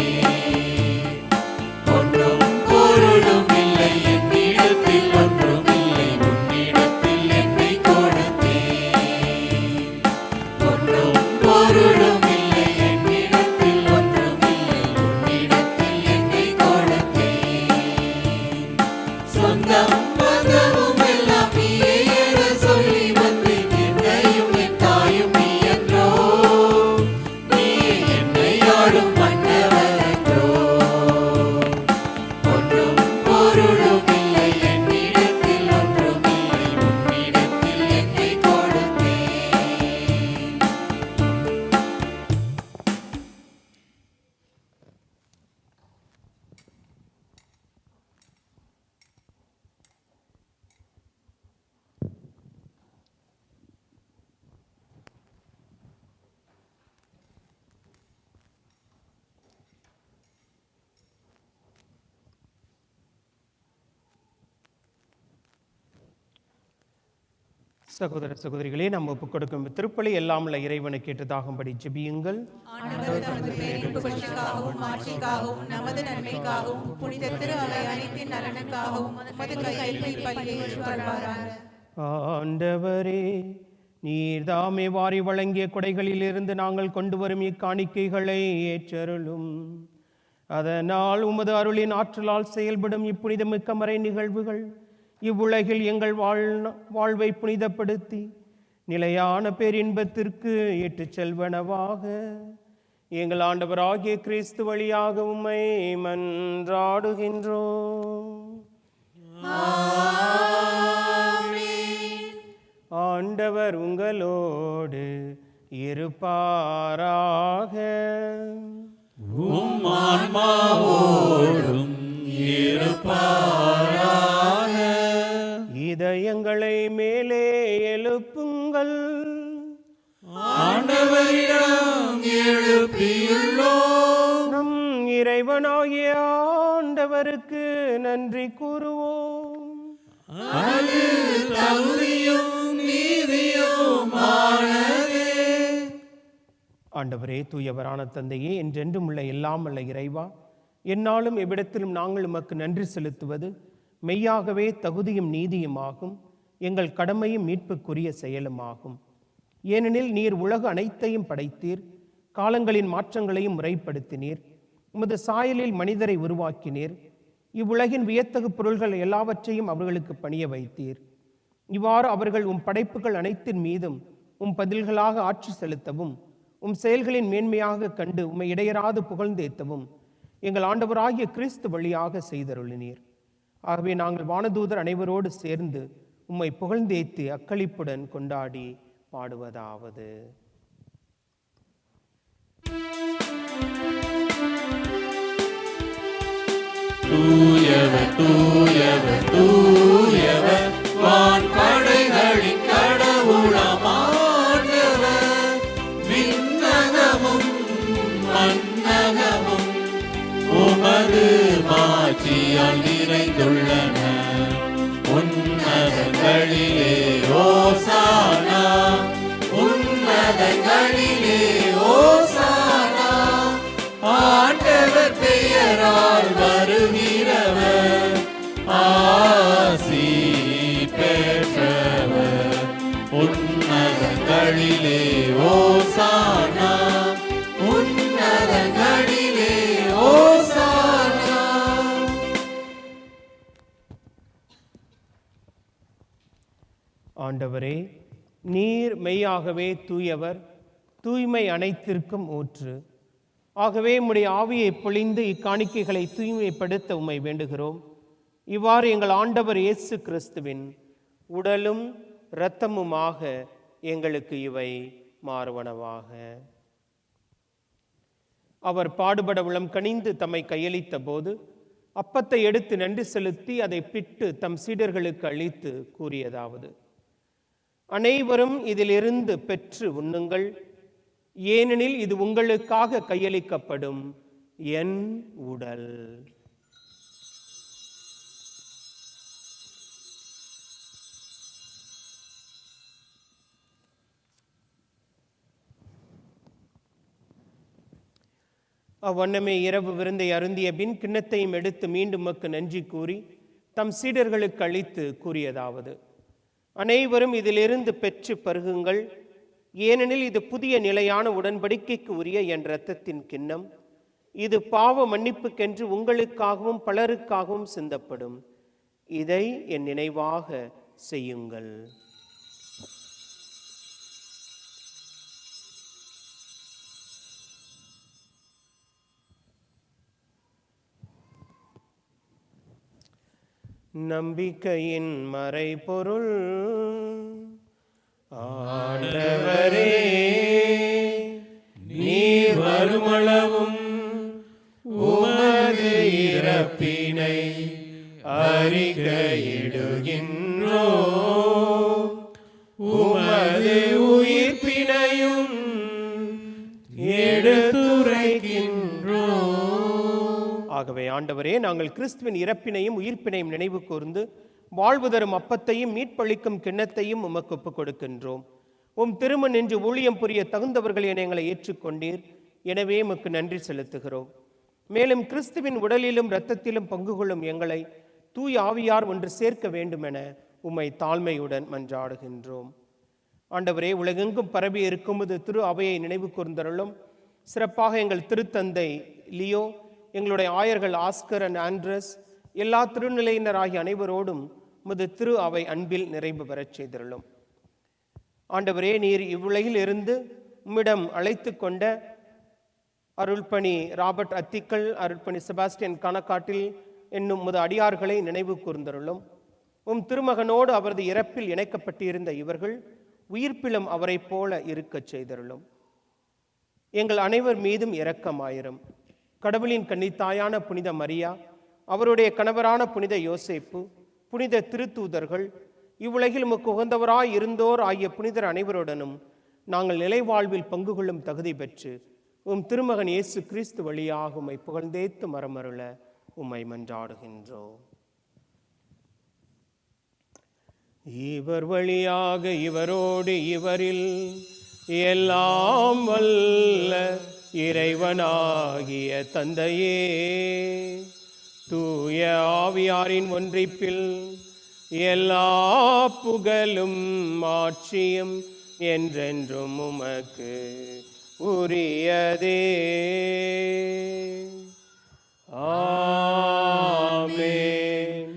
ஒன்றும் பொருளும் இல்லை என்னிடத்தில் ஒன்றுமில்லை உன்னிடத்தில் என்னை கொடுத்தேன். ஒன்றும் பொருளும் இல்லை என்னிடத்தில் ஒன்றுமில்லை உன்னிடத்தில் என்னை கொடுத்தேன். சொந்தம் பந்தமும் எல்லாம் நீயே என சொல்லி வந்தேன். என்னையும் என் தாயும் நீ என்றோ, நீயே என்னை ஆளும் மன்னவரோ. ஒன்றும் பொருளும் இல்லை என்னிடத்தில் ஒன்றுமில்லை உன்னிடத்தில் என்னை கொடுத்தேன். சகோதர சகோதரிகளே, நாம் ஒப்புக் கொடுக்கும் திருப்பலி எல்லாம் உள்ள இறைவனை கேட்டதாகும்படி ஜெபியுங்கள். ஆண்டவர் தமது பேரின் புகழ்ச்சிக்காகவும் மாட்சிக்காகவும் நமது நன்மைக்காகவும் புனித திரு அவை அனைத்தின் நலனுக்காகவும் உமது கையில் பலியை ஏற்றுக்கொள்வாராக. ஆண்டவரே, நீர் தாமே வாரி வழங்கிய கொடைகளிலிருந்து நாங்கள் கொண்டு வரும் இக்காணிக்கைகளை ஏற்றருளும். அதனால் உமது அருளின் ஆற்றலால் செயல்படும் இப்புனிதமிக்க மறை நிகழ்வுகள் இவ்வுலகில் எங்கள் வாழ்வை புனிதப்படுத்தி நிலையான பேரின்பத்திற்கு இட்டுச் செல்வனவாக எங்கள் ஆண்டவராகிய கிறிஸ்து வழியாக உம்மை மன்றாடுகின்றோம். ஆண்டவர் உங்களோடு இருப்பாராக. உம் ஆன்மாவோடும் இருப்பாராக. இதயங்களை மேலே எழுப்புங்கள். ஆண்டவரிடம் எழுப்பியுள்ளோம். நம் இறைவனாகிய ஆண்டவருக்கு நன்றி கூறுவோம். அது தகுதியும் நீதியுமானதே. ஆண்டவரே, தூயவரான தந்தையே, என்றென்றும் உள்ள எல்லாம் உள்ள இறைவா, எந்நாளும் எவ்விடத்திலும் நாங்கள் உமக்கு நன்றி செலுத்துவது மெய்யாகவே தகுதியும் நீதியுமாகும். எங்கள் கடமையும் மீட்புக்குரிய செயலுமாகும். ஏனெனில் நீர் உலக அனைத்தையும் படைத்தீர், காலங்களின் மாற்றங்களையும் முறைப்படுத்தினீர், உமது சாயலில் மனிதரை உருவாக்கினீர், இவ்வுலகின் வியத்தகு பொருள்கள் எல்லாவற்றையும் அவர்களுக்கு பணிய வைத்தீர். இவ்வாறு அவர்கள் உம் படைப்புகள் அனைத்தின் மீதும் உம் பதில்களாக ஆட்சி செலுத்தவும், உம் செயல்களின் மேன்மையாக கண்டு உம்மை இடையராது புகழ்ந்தேத்தவும் எங்கள் ஆண்டவராகிய கிறிஸ்து வழியாக செய்தருளினீர். ஆகவே நாங்கள் வானதூதர் அனைவரோடு சேர்ந்து உம்மை புகழ்ந்தேத்தி அக்களிப்புடன் கொண்டாடி பாடுவதாவது: தூயவர் தூயவர் தூயவர் வான்படைகளின் கடவுளமானவர். விண்ணகமும் மண்ணகமும் உமது மாட்சியால் நிறைந்துள்ளன. உன்னதங்களிலே ஓசானா, உன்னதங்களிலே ஓசானா. ஆண்டவர் பெயரால் வருகிறவர் ஆசி பெற்றவர். உன்னதங்களிலே ஓசானா, உன்னதங்களிலே ஓசானா. ஆண்டவரே, நீர் மெய்யாகவே தூயவர், தூய்மை அனைத்திற்கும் ஊற்று. ஆகவே உம்முடைய ஆவியை பொழிந்து இக்காணிக்கைகளை தூய்மைப்படுத்த உம்மை வேண்டுகிறோம். இவ்வாறு எங்கள் ஆண்டவர் இயேசு கிறிஸ்துவின் உடலும் இரத்தமுமாக எங்களுக்கு இவை மாறுவனவாக. அவர் பாடுபட உளம் கனிந்து தம்மை கையளித்த போது அப்பத்தை எடுத்து நன்றி செலுத்தி அதை பிட்டு தம் சீடர்களுக்கு அளித்து கூறியதாவது: அனைவரும் இதிலிருந்து பெற்று உண்ணுங்கள், ஏனெனில் இது உங்களுக்காக கையளிக்கப்படும் என் உடல். அவ்வண்ணமே இரவு விருந்தை அருந்திய பின் கிண்ணத்தையும் எடுத்து மீண்டும் உமக்கு நன்றி கூறி தம் சீடர்களுக்கு அளித்து கூறியதாவது: அனைவரும் இதிலிருந்து பெற்று பருகுங்கள், ஏனெனில் இது புதிய நிலையான உடன்படிக்கைக்கு உரிய என் இரத்தத்தின் கிண்ணம். இது பாவ மன்னிப்புக்கென்று உங்களுக்காகவும் பலருக்காகவும் சிந்தப்படும். இதை என் நினைவாக செய்யுங்கள். நம்பிக்கையின் மறைபொருள். ஆண்டவரே, நீர் வருமளவும் உமது இறப்பினை அறிக்கையிடுகின்றோம், உமது உயிர்ப்பினையும் எடுத்துரைக்கின்றோம். ஆகவே ஆண்டவரே, நாங்கள் கிறிஸ்துவின் இறப்பினையும் உயிர்ப்பினையும் நினைவு கூர்ந்து வாழ்வு தரும் அப்பத்தையும் மீட்பளிக்கும் கிண்ணத்தையும் உமக்கு ஒப்புக் கொடுக்கின்றோம். உம் திருமண் நின்று ஊழியம் புரிய தகுந்தவர்கள் என எங்களை ஏற்றுக்கொண்டீர். எனவே உமக்கு நன்றி செலுத்துகிறோம். மேலும் கிறிஸ்துவின் உடலிலும் இரத்தத்திலும் பங்கு கொள்ளும் எங்களை தூய் ஆவியார் ஒன்று சேர்க்க வேண்டும் என உம்மை தாழ்மையுடன் மன்றாடுகின்றோம். ஆண்டவரே, உலகெங்கும் பரவி இருக்கும்போது திரு அவையை நினைவு கூர்ந்தருளும். சிறப்பாக எங்கள் திருத்தந்தை லியோ, எங்களுடைய ஆயர்கள் ஆஸ்கர் அண்ட் ஆண்ட்ரஸ், எல்லா திருநிலையினராகிய அனைவரோடும் உமது திரு அவை அன்பில் நிறைவு பெறச் செய்திருளும். ஆண்டவரே, நீர் இவ்வுலகில் இருந்து உம்மிடம் அழைத்து கொண்ட அருள்பணி ராபர்ட் அத்திக்கல், அருள்பணி செபாஸ்டியன் கணக்காட்டில் என்னும் உமது அடியார்களை நினைவு கூர்ந்தருளும். உம் திருமகனோடு அவரது இறப்பில் இணைக்கப்பட்டிருந்த இவர்கள் உயிர்ப்பிலும் அவரை போல இருக்கச் செய்தருளும். எங்கள் அனைவர் மீதும் இரக்கமாயிரும். கடவுளின் கன்னித்தாயான புனித மரியா, அவருடைய கணவரான புனித யோசேப்பு, புனித திருத்தூதர்கள், இவ்வுலகில் உமக்கு உகந்தவராய் இருந்தோர் ஆகிய புனிதர் அனைவருடனும் நாங்கள் நிலைவாழ்வில் பங்கு கொள்ளும் தகுதி பெற்று உம் திருமகன் இயேசு கிறிஸ்து வழியாக உம்மை புகழ்ந்தேத்து மரமருள உம்மை மன்றாடுகின்றோம். இவர் வழியாக இவரோடு இவரில் எல்லாம் வல்ல இறைவனாகிய தந்தையே, தூய ஆவியாரின் ஒன்றிப்பில் எல்லா புகழும் ஆட்சியும் என்றென்றும் உமக்கு உரியதே. ஆமென்,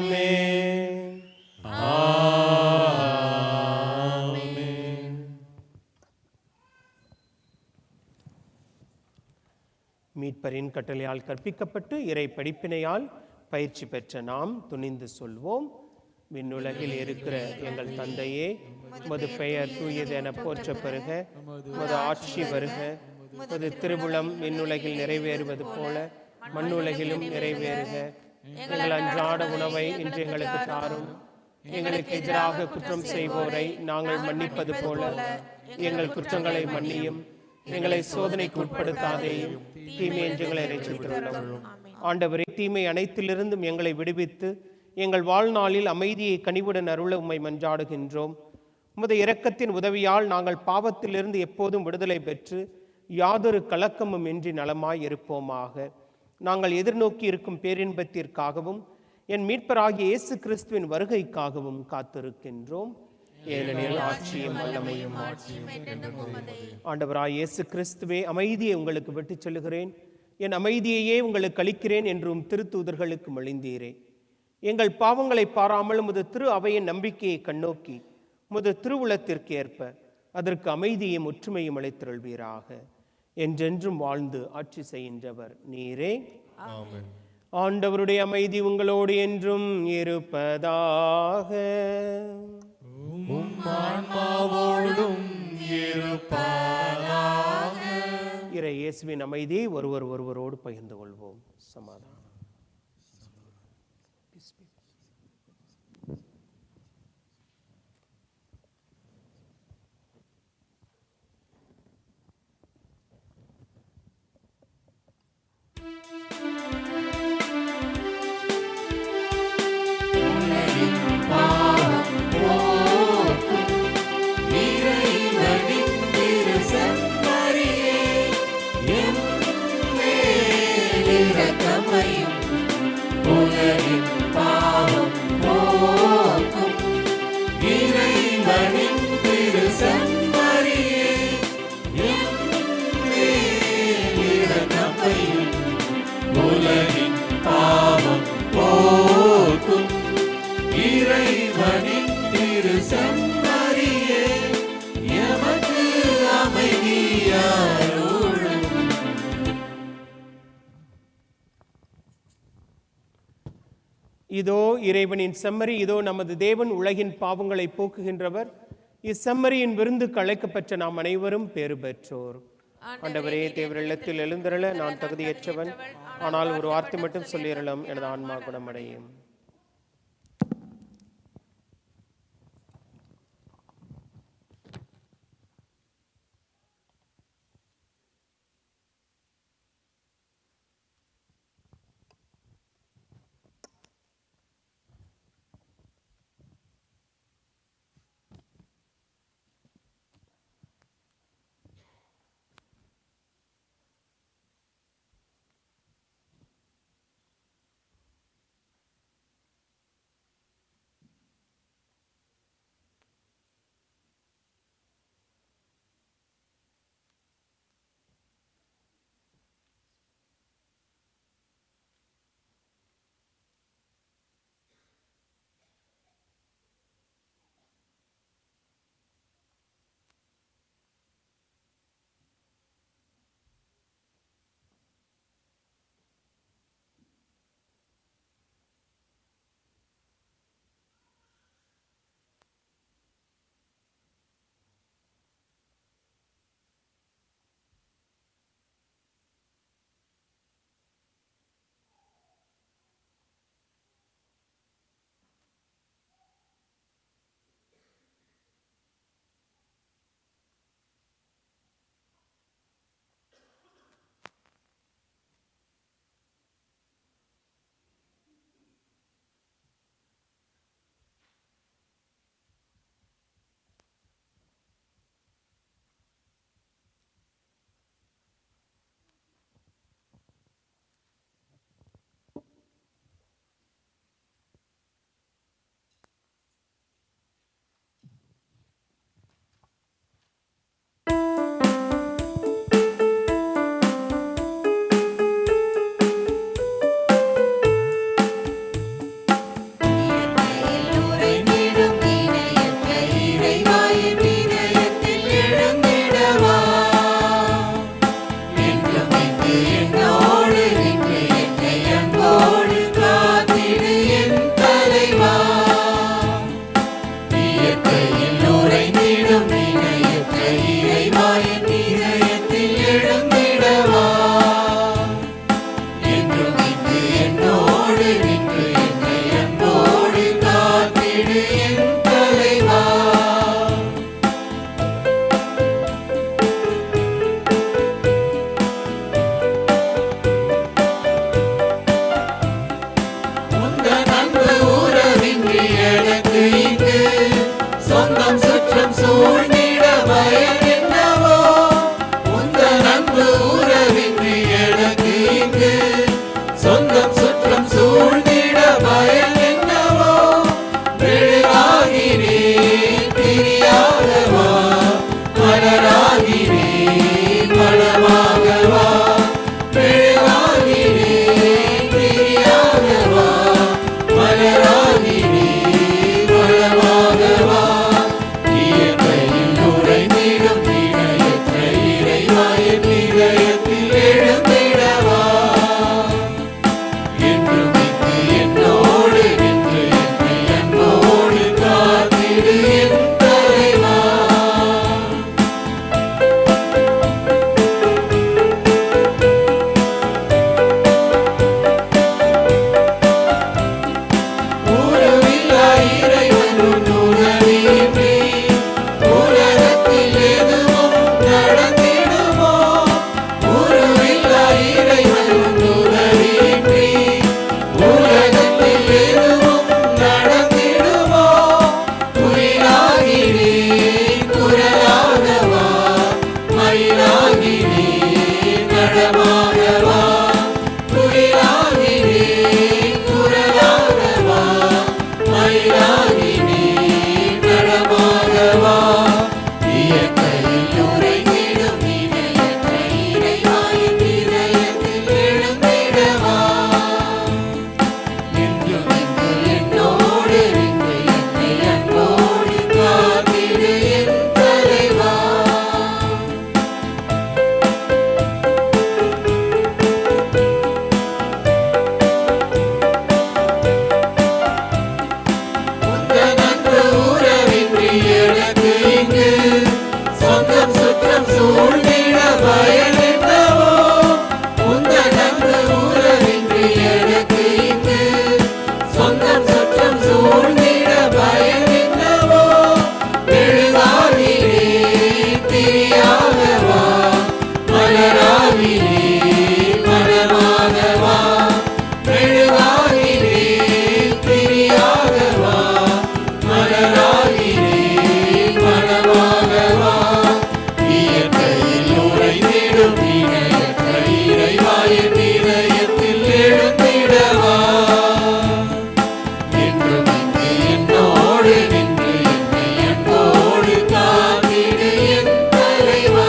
ஆமென், ஆமென். மீட்பரின் கட்டளையால் கற்பிக்கப்பட்டு இறை படிப்பினையால் பயிற்சி பெற்ற நாம் துணிந்து சொல்வோம்: விண்ணுலகில் இருக்கிற எங்கள் தந்தையே, உமது பெயர் தூயது என போற்ற பெறுக, உமது ஆட்சி வருக, உமது திருவுளம் விண்ணுலகில் நிறைவேறுவது போல மண்ணுலகிலும் நிறைவேறுக. எங்கள் அன்றாட உணவை இன்று எங்களுக்கு தாரும். எங்களுக்கு எதிராக குற்றம் செய்வோரை நாங்கள் மன்னிப்பது போல எங்கள் குற்றங்களை மன்னியும். எங்களை சோதனைக்கு உட்படுத்தாதேயும், தீமை எங்களை ரட்சித்தருளும். ஆண்டவரே, தீமை அனைத்திலிருந்தும் எங்களை விடுவித்து எங்கள் வாழ்நாளில் அமைதியை கனிவுடன் அருள உம்மை மன்றாடுகின்றோம். உமது இரக்கத்தின் உதவியால் நாங்கள் பாவத்திலிருந்து எப்போதும் விடுதலை பெற்று யாதொரு கலக்கமும் இன்றி நலமாய் இருப்போமாக. நாங்கள் எதிர்நோக்கி இருக்கும் பேரின்பத்திற்காகவும் என் மீட்பராகிய இயேசு கிறிஸ்துவின் வருகைக்காகவும் காத்திருக்கின்றோம். ஏனெனில் ஆட்சியும் வல்லமையும் ஆண்டவராய் இயேசு கிறிஸ்துவே, அமைதியை உங்களுக்கு விட்டுச் செல்கிறேன், என் அமைதியையே உங்களுக்கு அளிக்கிறேன் என்றும் திருத்தூதர்களுக்கு மொழிந்தீரே. எங்கள் பாவங்களை பாராமல் உமது திரு அவையின் நம்பிக்கையை கண்ணோக்கி உமது திருவுளத்திற்கு ஏற்ப அதற்கு அமைதியும் ஒற்றுமையும் அளித்தருள்வீராக. என்றென்றும் வாழ்ந்து ஆட்சி செய்கின்றவர் நீரே. ஆண்டவருடைய அமைதி உங்களோடு என்றும் இருப்பதாக. இறை இயேசுவின் அமைதியை ஒருவரோடு பகிர்ந்து கொள்வோம். சமாதானம். இதோ இறைவனின் செம்மறி, இதோ நமது தேவன் உலகின் பாவங்களை போக்குகின்றவர். இச்செம்மறியின் விருந்துக்கு அழைக்கப்பெற்ற நாம் அனைவரும் பேறு பெற்றோர். ஆண்டவரே, தேவர் இல்லத்தில் எழுந்தருள நான் தகுதியற்றவன், ஆனால் ஒரு வார்த்தை மட்டும் சொல்லிரலாம், எனது ஆன்மா குணமடையும். இறைவா என் இதயத்தில் எழுந்திடவா என்றும் இங்கு என்னோடு நின்று என்னை அன்போடு காத்திடு என் தலைவா.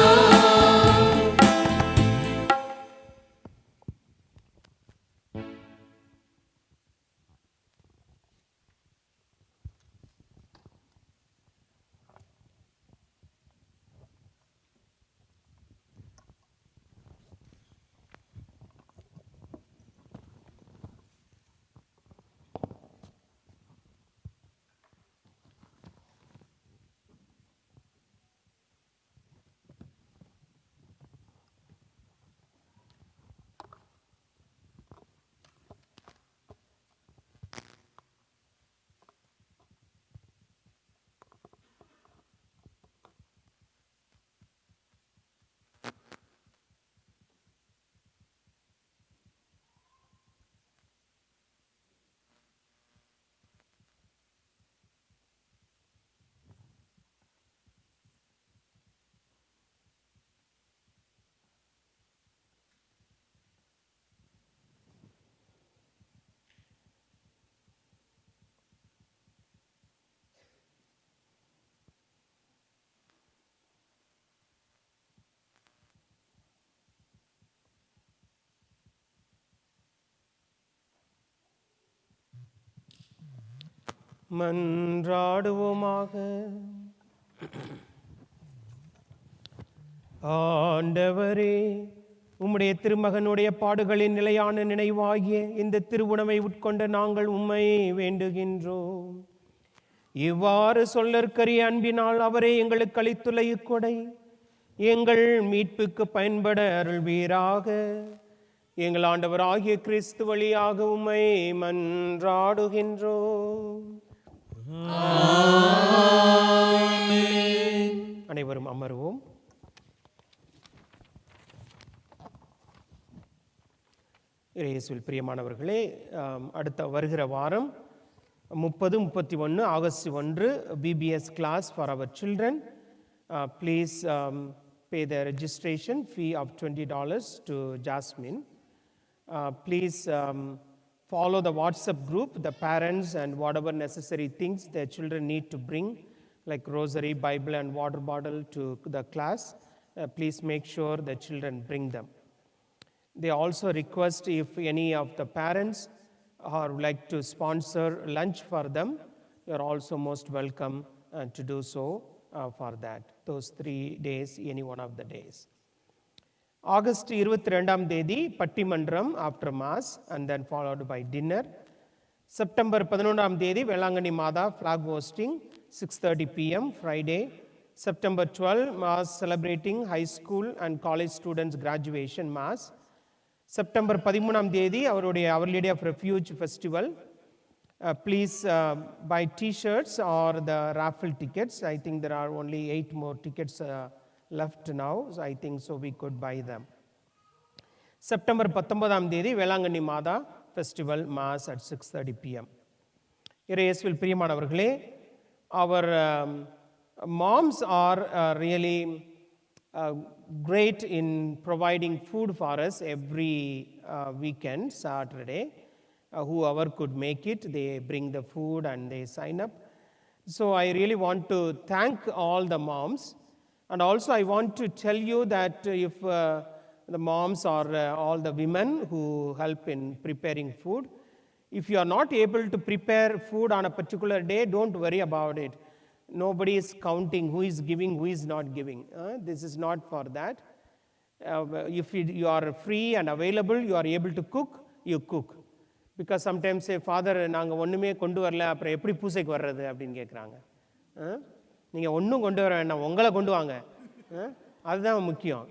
மன்றாடுவோமாக. ஆண்டவரே, உம்முடைய திருமகனுடைய பாடுகளின் நிலையான நினைவாகிய இந்த திருவுணவை உட்கொண்ட நாங்கள் உம்மை வேண்டுகின்றோம். இவ்வாறு சொல்லற்கரிய அன்பினால் அவரே எங்களுக்கு அளித்துள்ள இக்கொடை எங்கள் மீட்புக்கு பயன்பட அருள்வீராக. எங்கள் ஆண்டவராகிய கிறிஸ்து வழியாக உம்மை மன்றாடுகின்றோம். அனைவரும் அமர்வோம். இயேசுவில் பிரியமானவர்களே, அடுத்த வருகிற வாரம் 30-31 August 1 BBS class for our children. Please pay the registration fee of $20 to Jasmine. Please follow the WhatsApp group, the parents and whatever necessary things their children need to bring, like rosary, Bible and water bottle to the class. Please make sure the children bring them. They also request if any of the parents would like to sponsor lunch for them, you are also most welcome to do so for that. Those 3 days, any one of the days. August 22ஆம் தேதி பட்டிமன்றம் after mass and then followed by dinner. September 11ஆம் தேதி Velankanni Matha flag hoisting 6:30 PM Friday. September 12 mass celebrating high school and college students graduation mass. செப்டம்பர் 13ஆம் தேதி அவருடைய our lady of refuge festival. Please buy t-shirts or the raffle tickets. I think there are only 8 more tickets left now, so I think so we could buy them. September 19ஆம் தேதி வேளாங்கண்ணி மாதா festival mass at 6:30 PM. இயேசுவில் பிரியமானவர்களே, our moms are really great in providing food for us every weekend, Saturday. Whoever could make it, they bring the food and they sign up. So I really want to thank all the moms. And also I want to tell you that if the moms or all the women who help in preparing food, if you are not able to prepare food on a particular day, don't worry about it. Nobody is counting who is giving, who is not giving. This is not for that. If you are free and available, you are able to cook, you cook. Because sometimes say, Father, நாங்கள் ஒன்றுமே கொண்டு வரல, அப்புறம் எப்படி பூசைக்கு வர்றது அப்படின்னு கேட்குறாங்க. நீங்கள் ஒன்றும் கொண்டு வர வேண்டாம், உங்களை கொண்டு வாங்க, அதுதான் முக்கியம்.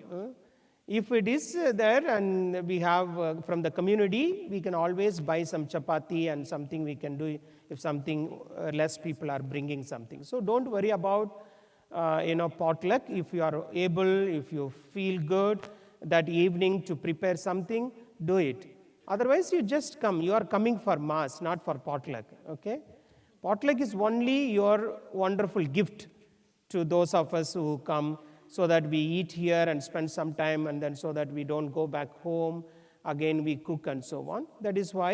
If it is there and we have from the community, we can always buy some chapati and something we can do if something less people are bringing something. So don't worry about potluck. If you are able, if you feel good that evening to prepare something, do it. Otherwise, you just come. You are coming for mass, not for potluck. Okay? Potluck is only your wonderful gift to those of us who come so that we eat here and spend some time, and then so that we don't go back home. Again, we cook and so on. That is why.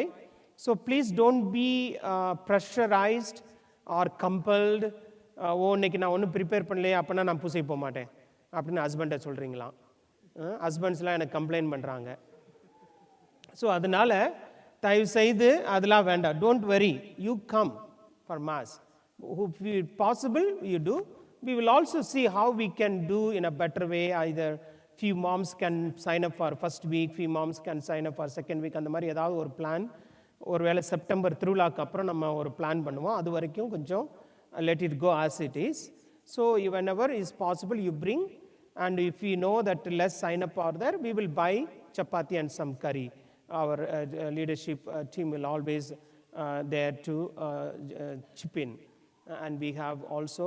So please don't be pressurized or compelled. இன்னைக்கு நான் ஒன்றும் prepare பண்ணலையே, அப்படின்னா நான் பூசை போக மாட்டேன் அப்படின்னு ஹஸ்பண்டை சொல்கிறீங்களாம். ஹஸ்பண்ட்ஸ்லாம் எனக்கு கம்ப்ளைண்ட் பண்ணுறாங்க. ஸோ அதனால் தயவு செய்து அதெல்லாம் வேண்டாம். Don't worry, you come for mass. If possible, you do. We will also see how we can do in a better way. Either few moms can sign up for first week, few moms can sign up for second week. அந்த மாதிரி ஏதாவது ஒரு plan, ஒருவேளை September திருவிழாக்கு அப்புறம் நம்ம ஒரு plan பண்ணுவோம். அது வரைக்கும் கொஞ்சம் let it go as it is. So whenever is possible, you bring. And if we know that less sign up are there, we will buy chapati and some curry. Our leadership team will always there to chip in. And we have also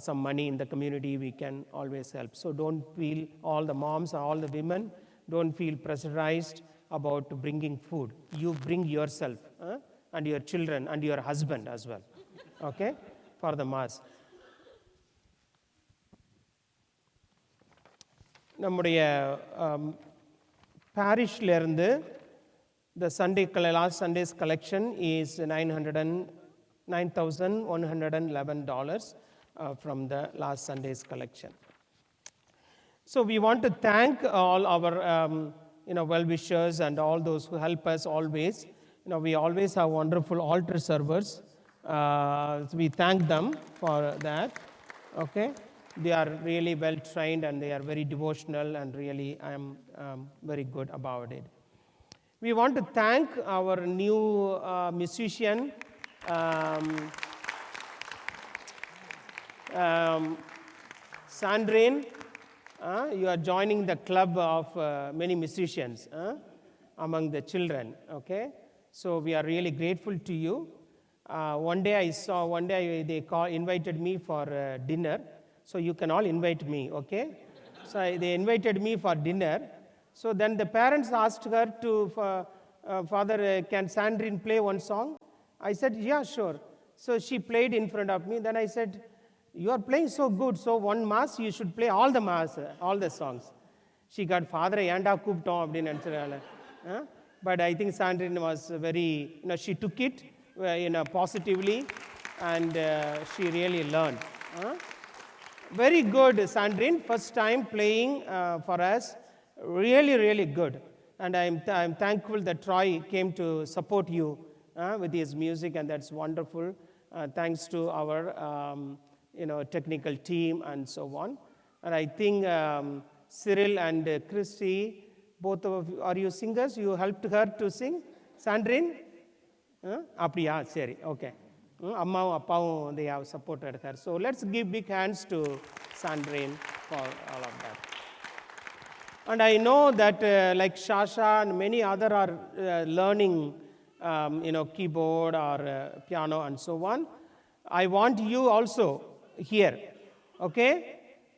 some money in the community, we can always help. So don't feel, all the moms, all the women, don't feel pressurized about bringing food. You bring yourself and your children and your husband as well, okay, for the mass. நம்முடைய பாரிஷ்லேருந்து the last Sunday's collection is $9,111 from the last Sunday's collection. So we want to thank all our well-wishers and all those who help us always. We always have wonderful altar servers. So we thank them for that. Okay, they are really well trained and they are very devotional, and really I am very good about it. We want to thank our new musician, Sandrine. You are joining the club of many musicians among the children, okay? So we are really grateful to you. One day they invited me for dinner, so you can all invite me, okay? So they invited me for dinner. So then the parents asked her to, Father, can Sandrine play one song? I said, yeah, sure. So she played in front of me. Then I said, you are playing so good, so one mass, you should play all the mass, all the songs. She got, Father, yanda kooptom appadinu nenichirala. But I think Sandrine was very, she took it positively, and she really learned. Very good, Sandrine, first time playing for us. Really, really good. And I'm thankful that Troy came to support you with his music, and that's wonderful. Thanks to our technical team and so on. And I think Cyril and Christy, both of you, are you singers? You helped her to sing? Sandrine? Appiya, seri, okay. Ammavu appavum, they have supported her. So let's give big hands to Sandrine for all of that. And I know that like Shasha and many other are learning keyboard or piano and so on. I want you also here, okay?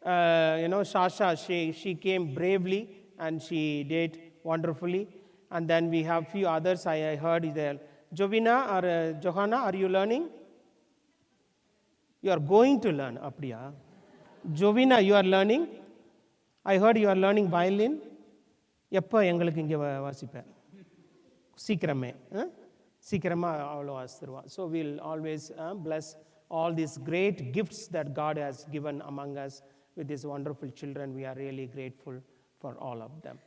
Shasha, she came bravely and she did wonderfully. And then we have few others I heard there. Jovina or Johanna, are you learning? You are going to learn, Appriya. Jovina, you are learning? I heard you are learning violin. எப்போ எங்களுக்கு இங்கே வாசிப்பேன்? சீக்கிரமாக அவ்வளோ வாசித்துருவான். So we'll always bless all these great gifts that God has given among us with these wonderful children. We are really grateful for all of them.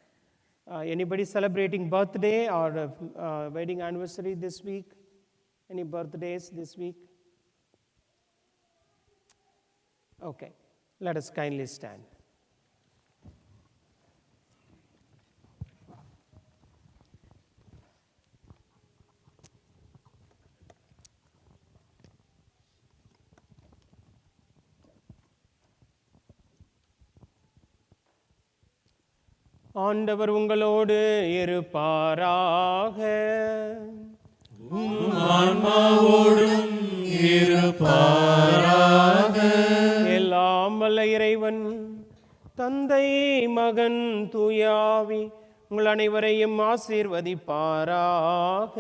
Anybody celebrating birthday or wedding anniversary this week? Any birthdays this week? Okay, let us kindly stand. ஆண்டவர் உங்களோடு இருப்பாராக. ஆன்மாவோடும் இருப்பாராக. எல்லாம் வல்ல இறைவன் தந்தை மகன் தூயாவி உங்கள் அனைவரையும் ஆசீர்வதிப்பாராக.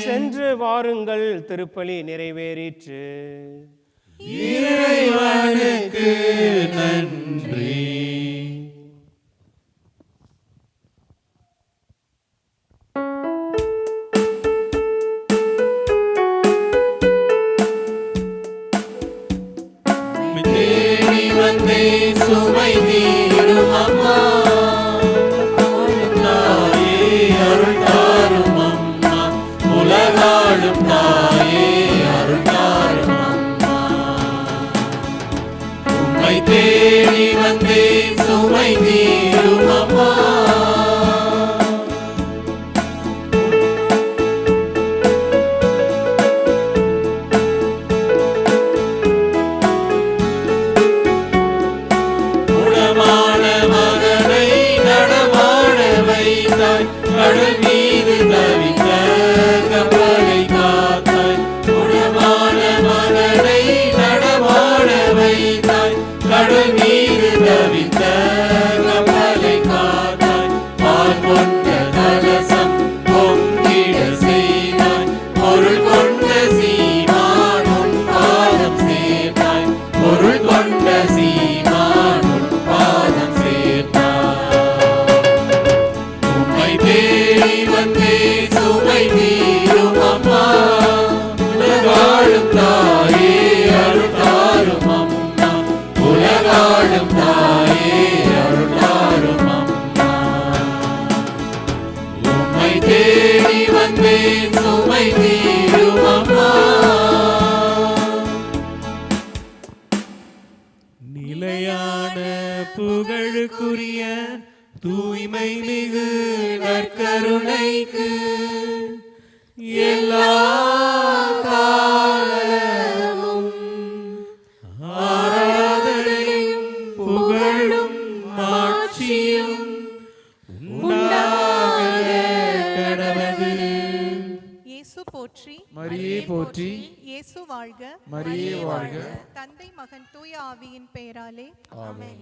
சென்று வாருங்கள், திருப்பலி நிறைவேறிற்று. இறைவனுக்கு நன்றி. தேடி வந்தேன் சுமை தீரும் அம்மா, தாயே அருள் தாரும் அம்மா, உலகாளும் தாயே அருள் தாரும் அம்மா. உம்மை தேடி வந்தேன் சுமை தீரும் அம்மா, கடல் மீது தவித்த கப்பலை காத்தாய். குணமான மகனை நடமாட வைத்தாய். கடல் மீது தவித்த கப்பலை காத்தாய். பால் கொண்ட கலசம் பொங்கிட செய்தாய். பொருள் கொண்ட சீமான் உன் பாதம் சேர்த்தாய். பொருள் கொண்ட சீமான் உன் பாதம் சேர்த்தாய். தேடி வந்தே சுமை தீரும் அம்மா, உலகாளும் தாயே அருள் தாரும் அம்மா, உலகாளும் தாயே அருள் தாரும் அம்மா. உம்மை தேடி வந்தே சுமை தீரும் அம்மா. நிலையான புகழுக்குரிய தூய்மை மிகு நற்கருணைக்கு எல்லா காலமும் ஆராதனையும் புகழும் மாட்சியும் உண்டாக கடவது. இயேசு போற்றி, மரியே போற்றி, இயேசு வாழ்க, மரியே வாழ்க. தந்தை மகன் தூய ஆவியின் பெயராலே ஆமென்.